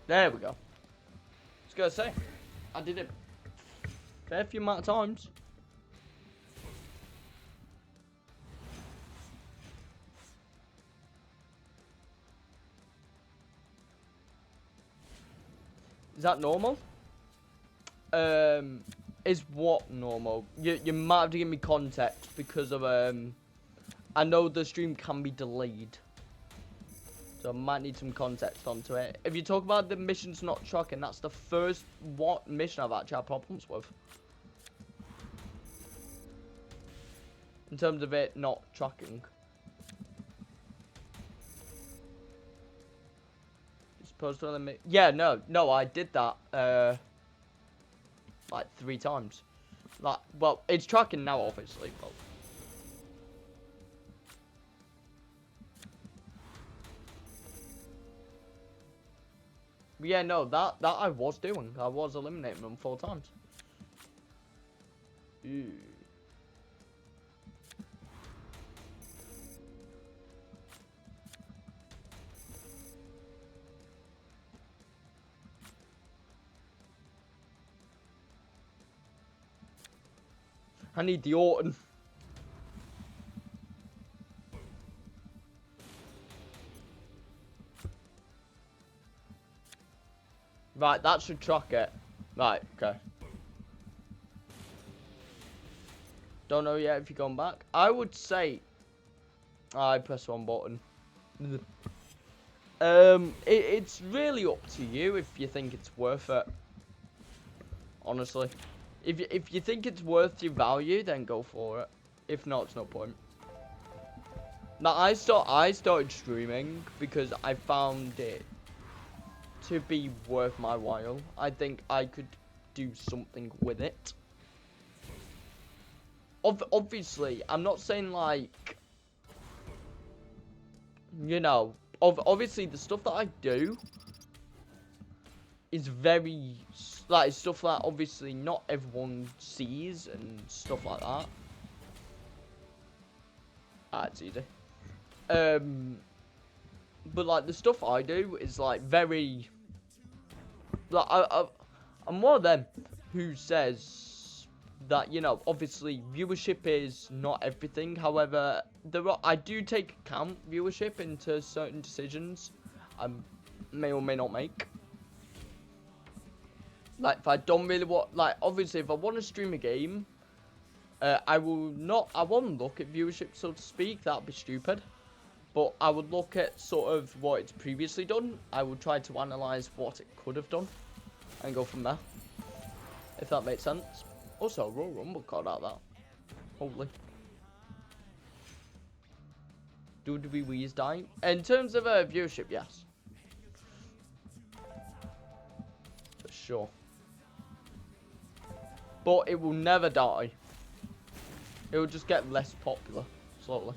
There we go. I was gonna say, I did it a fair few amount of times. Is that normal? Is what normal? You might have to give me context because of I know the stream can be delayed, so I might need some context onto it. If you talk about the missions not tracking, that's the first mission I've actually had problems with. In terms of it not tracking. You're supposed to only yeah, no, I did that like 3 times. Like, well, it's tracking now, obviously, but. Yeah, no, that I was doing. I was eliminating them 4 times. Ew. I need the Orton. Right, that should track it. Right, okay. Don't know yet if you're going back. I would say I press one button. It's really up to you if you think it's worth it. Honestly, if you think it's worth your value, then go for it. If not, it's no point. Now I started streaming because I found it to be worth my while. I think I could do something with it. Obviously, I'm not saying like, you know, obviously the stuff that I do is very, like, stuff that obviously not everyone sees and stuff like that. Ah, it's easy. But like the stuff I do is like very, like I'm one of them who says that, you know, obviously viewership is not everything. However, I do take account viewership into certain decisions I may or may not make. Like if I don't really want, like obviously if I want to stream a game, I won't look at viewership, so to speak. That'd be stupid. But I would look at sort of what it's previously done. I would try to analyze what it could have done and go from there, if that makes sense. Also, Royal Rumble card out that. Holy. Do we wheeze die? In terms of viewership, yes. For sure. But it will never die. It will just get less popular, slowly.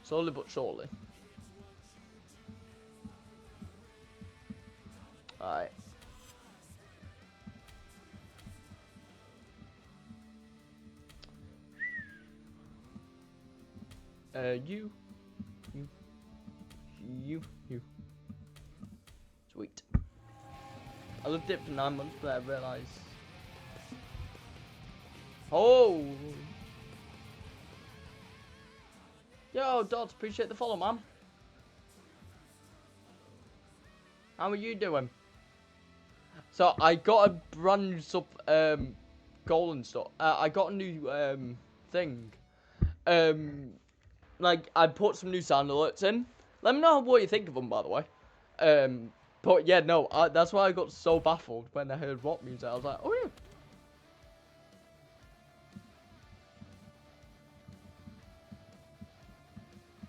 Slowly but surely. Alright. You. Sweet. I lived it for 9 months, but I realized. Oh! Yo, Dots, appreciate the follow, man. How are you doing? So, I got a brand new goal and stuff. I got a new, thing. Like, I put some new sound alerts in. Let me know what you think of them, by the way. But yeah, no, that's why I got so baffled when I heard rock music. I was like, oh yeah.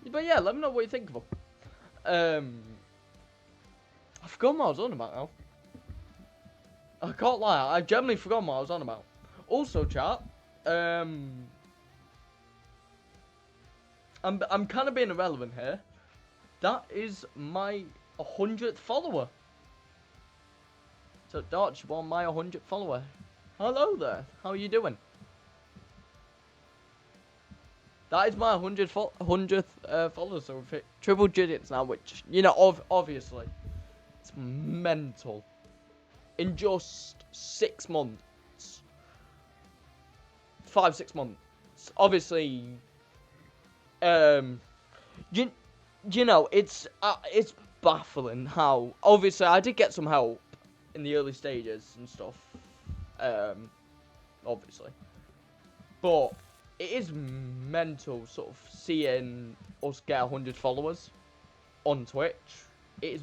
But yeah, let me know what you think of them. I forgot what I was on about now. I can't lie, I genuinely forgot what I was on about. Also, chat, I'm kind of being irrelevant here. That is my 100th follower. So, Dodge, you are my 100th follower. Hello there. How are you doing? That is my 100th follower. So, we've hit triple digits now, which, you know, obviously, it's mental. In just 6 months. 5-6 months. Obviously, you know, it's baffling how, obviously I did get some help in the early stages and stuff, obviously, but it is mental sort of seeing us get 100 followers on Twitch. It is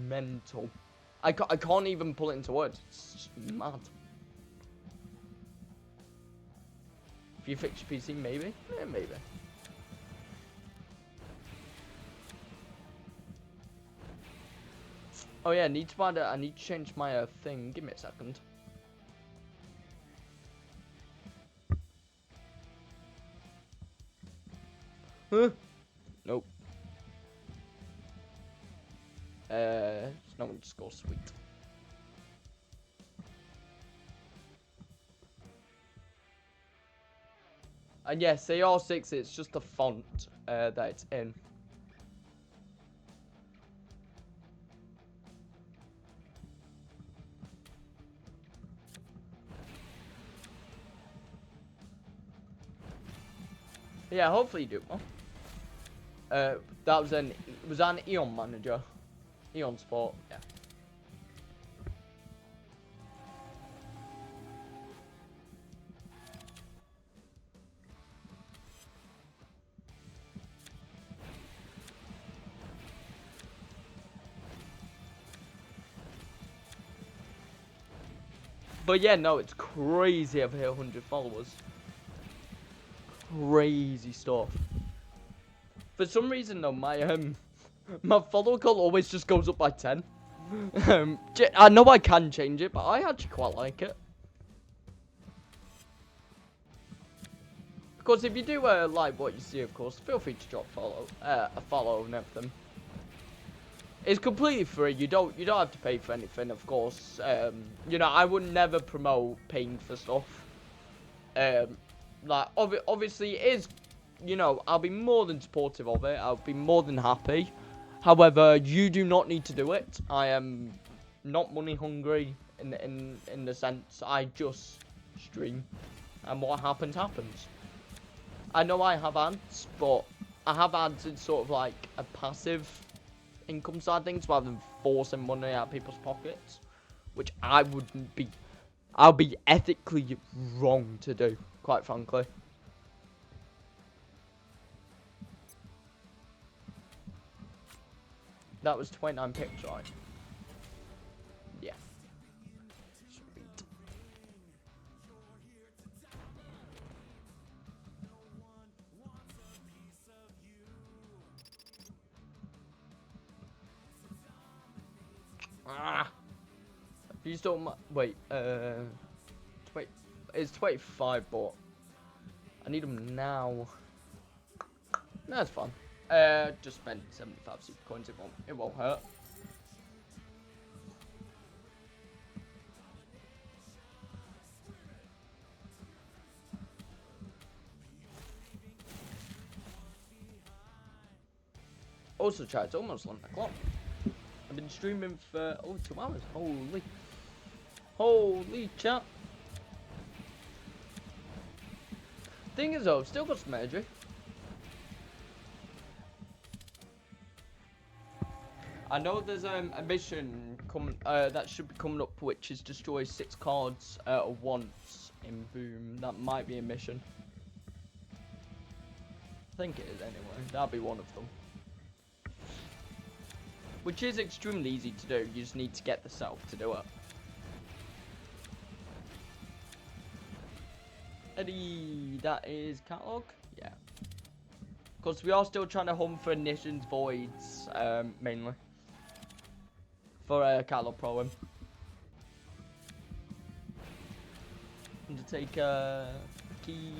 mental. I can't even put it into words. It's just mad. If you fix your PC, maybe. Yeah, maybe. Oh yeah, I need to change my thing. Give me a second. Huh? Nope. It's not underscore sweet. And yes, AR6, it's just the font that it's in. Yeah, hopefully you do well. That was an Eon manager, Eon Sport. Yeah. But yeah, no, it's crazy I've hit 100 followers. Crazy stuff. For some reason though, my follower count always just goes up by 10. I know I can change it, but I actually quite like it. Because if you do like what you see, of course, feel free to drop a follow and everything. It's completely free. You don't have to pay for anything, of course. You know, I would never promote paying for stuff. Like obviously it is, you know, I'll be more than supportive of it. I'll be more than happy. However, you do not need to do it. I am not money hungry in the sense I just stream, and what happens happens. I know I have ads, but I have ads in sort of like a passive income side things rather than forcing money out of people's pockets, which I'll be ethically wrong to do, quite frankly. That was 29 pics, right? Yeah. Sweet. Ah. If you still wait, it's 25, but I need them now. That's fun. Just spend 75 super coins. It won't hurt. Also, chat, it's almost 11 o'clock. I've been streaming for over 2 hours. Holy chat. Thing is though, I've still got some energy. I know there's a mission that should be coming up, which is destroy 6 cards at once in Boom. That might be a mission. I think it is anyway. That'll be one of them. Which is extremely easy to do. You just need to get the setup to do it. Eddie, that is catalog? Yeah. Because we are still trying to hunt for Nishan's Voids, mainly. For catalog proem. Undertaker, key.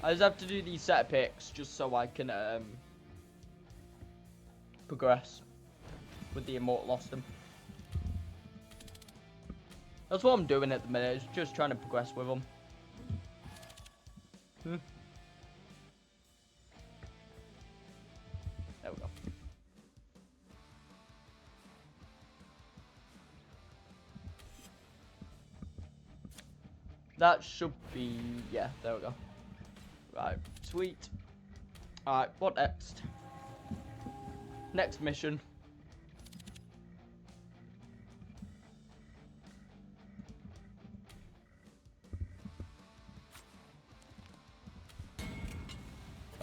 I just have to do these set picks just so I can progress with the Immortal Austin. That's what I'm doing at the minute, is just trying to progress with them. There we go. That should be, yeah, there we go. Right, sweet. Alright, what next? Next mission.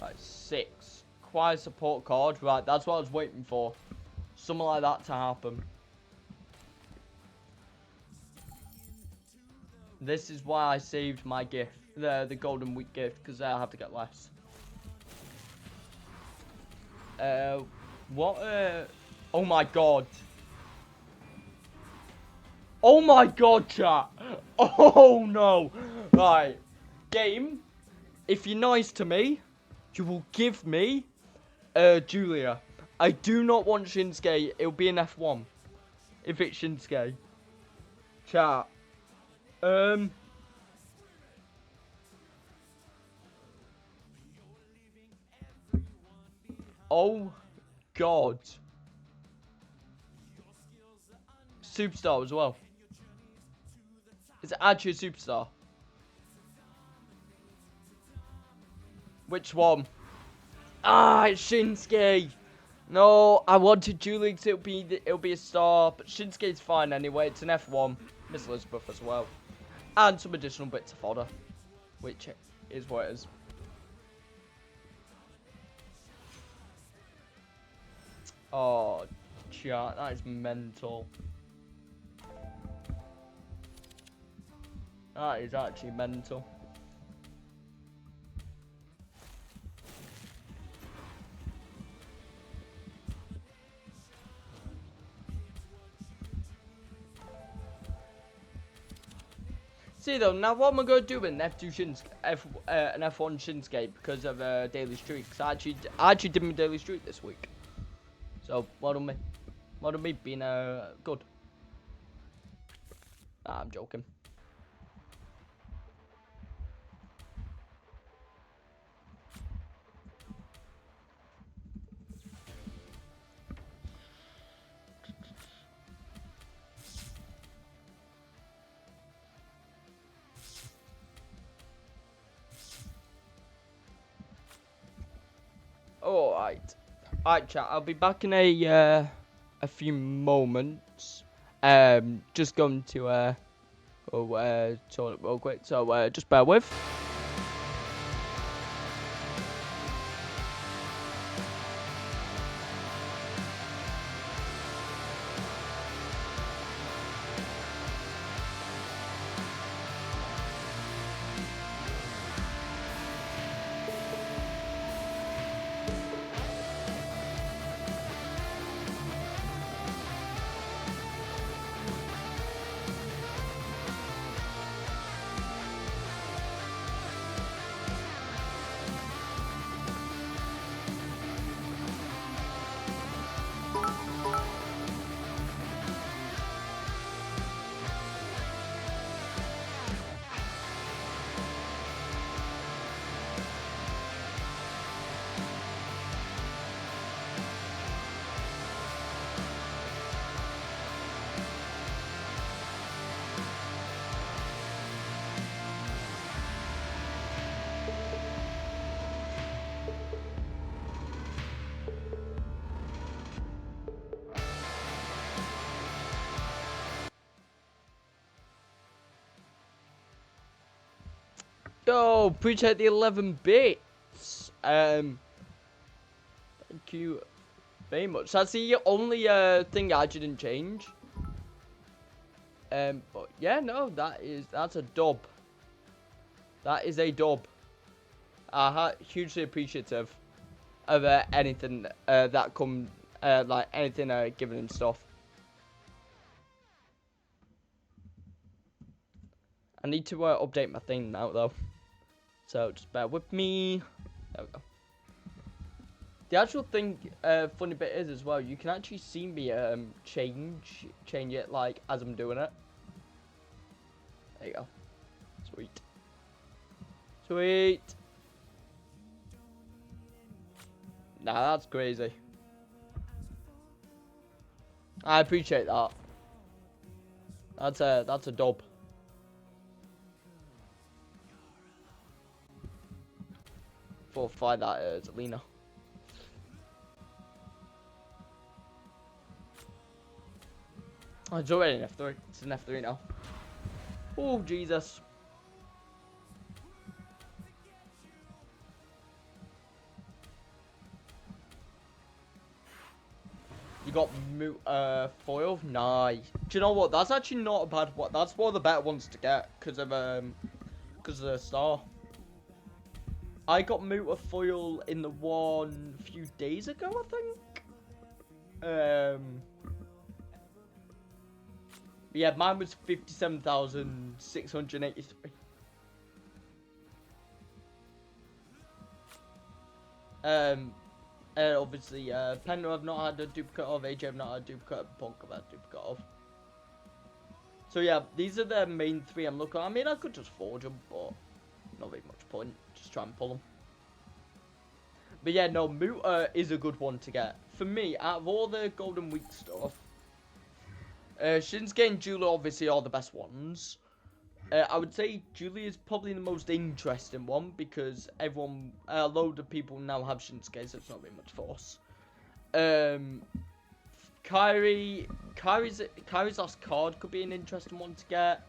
Right, 6. Acquire support card. Right, that's what I was waiting for. Something like that to happen. This is why I saved my gift, the golden week gift, because I have to get less. What? Oh my god. Oh my god, chat. Oh no. Right, game. If you're nice to me, you will give me, Julia. I do not want Shinsuke. It'll be an F1 if it's Shinsuke. Chat. Oh god. Superstar as well. Is it actually a superstar? Which one? Ah, it's Shinsuke. No, I wanted Julie because it'll be a star, but Shinsuke's fine anyway. It's an F1. Miss Elizabeth as well, and some additional bits of fodder, which is what it is. Oh, chat, that is mental. That is actually mental. See though, now what am I going to do with an F2 Shinsuke, an F1 Shinsuke because of daily streaks? I actually did my daily streak this week. So, well done me. Well done me being good. Nah, I'm joking. Alright. Alright, chat. I'll be back in a few moments. Just going to toilet real quick. So just bear with. Yo, appreciate the 11 bits. Thank you very much. That's the only thing I didn't change. But yeah, no, that's a dub. That is a dub. Hugely appreciative of anything that come like anything given and stuff. I need to update my thing now though. So just bear with me. There we go. The actual thing, funny bit is as well, you can actually see me change it like as I'm doing it. There you go. Sweet. Sweet. Nah, that's crazy. I appreciate that. That's a dub. Fortify that Zelina. Oh, it's already an F3. It's an F3 now. Oh, Jesus. You got foil? Nice. Do you know what? That's actually not a bad one. That's one of the better ones to get because of the star. I got Muta foil in the one a few days ago, I think. Yeah, mine was 57,683. Obviously, Pendo I've not had a duplicate of, AJ I've not had a duplicate, Punk I've had a duplicate of. So yeah, these are the main three I'm looking at. I mean, I could just forge them, but not very much point. Just try and pull them. But yeah, no, Muta is a good one to get. For me, out of all the Golden Week stuff, Shinsuke and Julia obviously are the best ones. I would say Julia is probably the most interesting one because everyone, a load of people now have Shinsuke, so it's not very much force. Kyrie's last card could be an interesting one to get.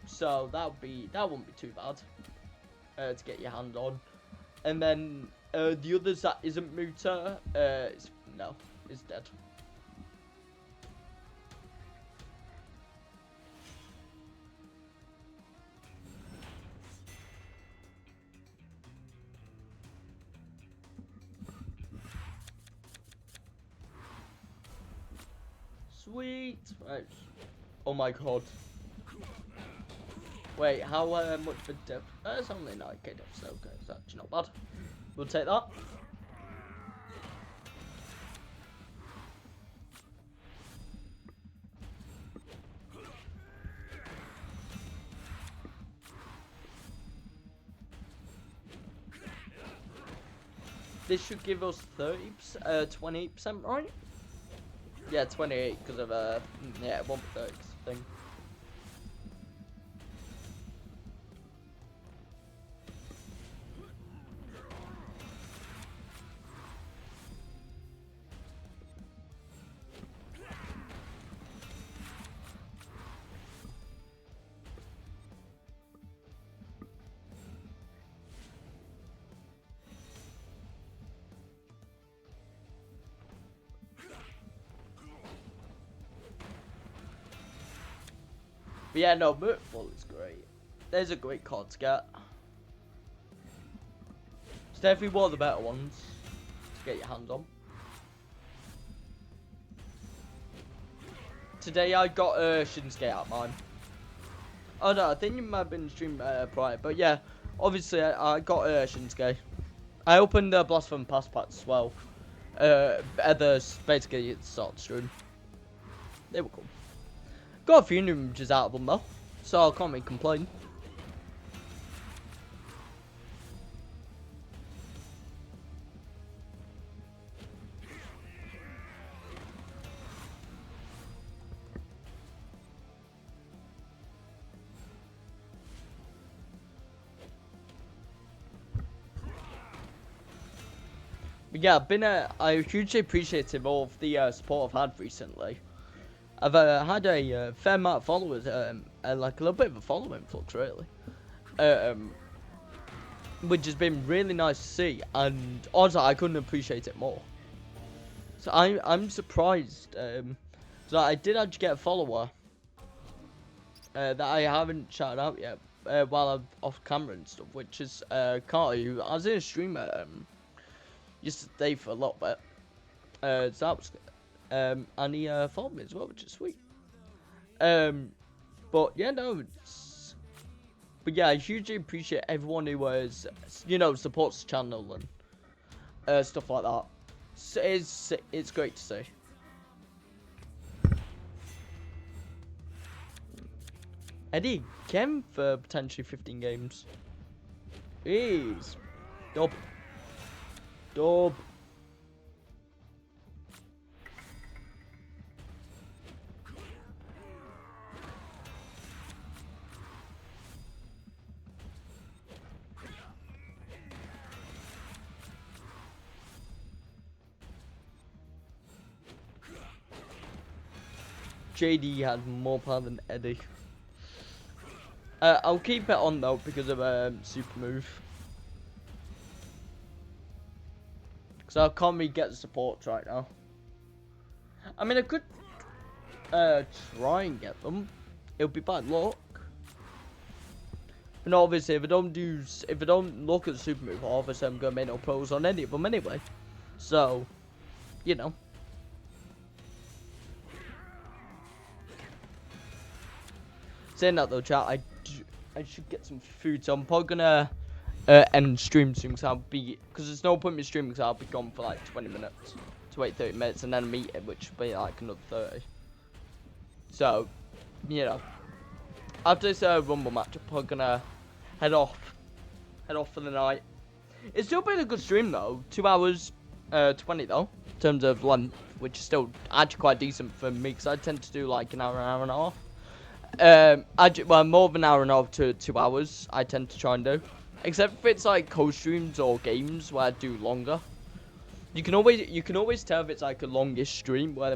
So that wouldn't be too bad to get your hand on. And then the others that isn't Muta, is dead. Sweet. Right. Oh my god. Wait, how much for depth? It's only 9k depth, so okay, it's actually not bad. We'll take that. This should give us 28%, right? Yeah, 28 because of yeah, 1/30 thing. But yeah, no, Mertful is great. There's a great card to get. It's definitely one of the better ones to get your hands on. Today I got Shinsuke out mine. Oh no, I think you might have been streamed prior, but yeah, obviously I got Shinsuke. I opened the Blasphemy Pass packs as well. At the basically at the start of the stream. They were cool. Got a few new images out of them though, so I can't really complain. But yeah, I'm hugely appreciative of the support I've had recently. I've had a fair amount of followers, like a little bit of a following flux really, which has been really nice to see, and honestly I couldn't appreciate it more. So I'm surprised. So I did actually get a follower that I haven't shouted out yet while I'm off camera and stuff, which is Carly, who I was in a stream used to stay for a little bit. So that was good. And he followed me as well, which is sweet. But yeah, no, but yeah, I hugely appreciate everyone who supports the channel and stuff like that. So it's great to see. Eddie again for potentially 15 games. Jeez. Dub. JD has more power than Eddie. I'll keep it on though because of super move. Because I can't really get the supports right now. I mean, I could try and get them. It'll be bad luck. But obviously, if I don't look at the super move, obviously I'm gonna make no pros on any of them anyway. So, you know. Saying that though, chat, I should get some food. So I'm probably gonna end stream soon because there's no point in me streaming because I'll be gone for like 20 minutes to wait 30 minutes and then a meeting, which will be like another 30. So, you know, after this Rumble match, I'm probably gonna head off for the night. It's still been a good stream though, 2 hours 20 though, in terms of length, which is still actually quite decent for me because I tend to do like an hour and a half. Well, more of an hour and a half to 2 hours. I tend to try and do, except if it's like co-streams or games where I do longer. You can always tell if it's like a longish stream where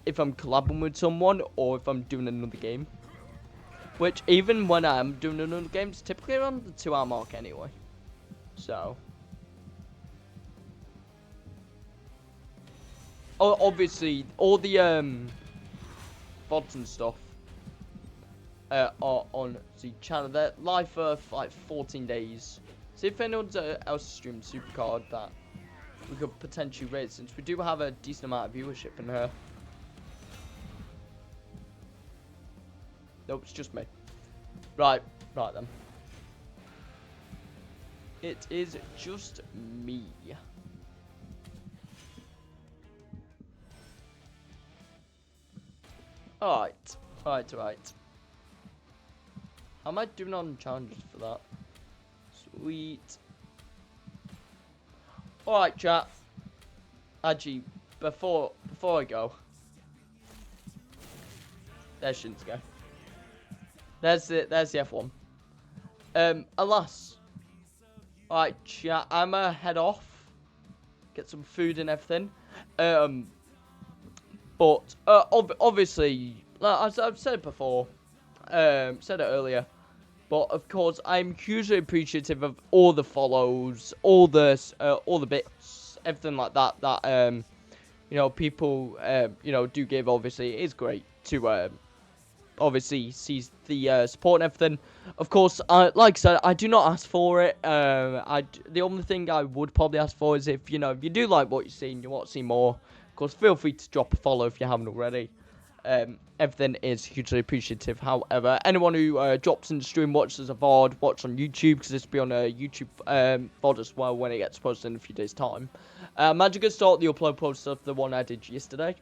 if I'm collabing with someone or if I'm doing another game. Which even when I'm doing another game, it's typically around the 2 hour mark anyway. So. Obviously, all the VODs and stuff are on the channel. They're live for like 14 days. See if anyone else streams Supercard that we could potentially raid, since we do have a decent amount of viewership in here. Nope, it's just me. Right then. It is just me. Alright. How am I doing on challenges for that? Sweet. Alright, chat. Actually, before I go. There's Shinsuke. There's the F1. Alas. Alright, chat. I'ma head off. Get some food and everything. But obviously, like I've said it before, said it earlier, but of course I'm hugely appreciative of all the follows, all the bits, everything like that. That you know, people you know, do give. Obviously, it is great to obviously see the support and everything. Of course, like I said, I do not ask for it. The only thing I would probably ask for is if you do like what you see and you want to see more. Of course, feel free to drop a follow if you haven't already. Everything is hugely appreciative. However, anyone who drops in the stream, watches a VOD, watch on YouTube, because this will be on a YouTube VOD as well when it gets posted in a few days' time. I'm actually going to start the upload process of the one I did yesterday.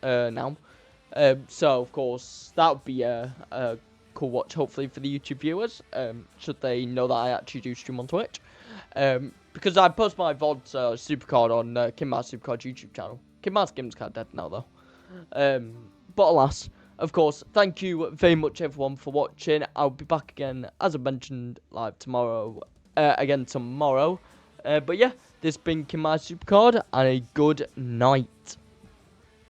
Now. So, of course, that would be a cool watch, hopefully, for the YouTube viewers, should they know that I actually do stream on Twitch. Because I post my VODs Supercard on Kimmar's Supercard YouTube channel. Kimmar's game's kind of dead now, though. But alas, of course, thank you very much, everyone, for watching. I'll be back again, as I mentioned, live tomorrow. But yeah, this has been Kimmar's Supercard, and a good night.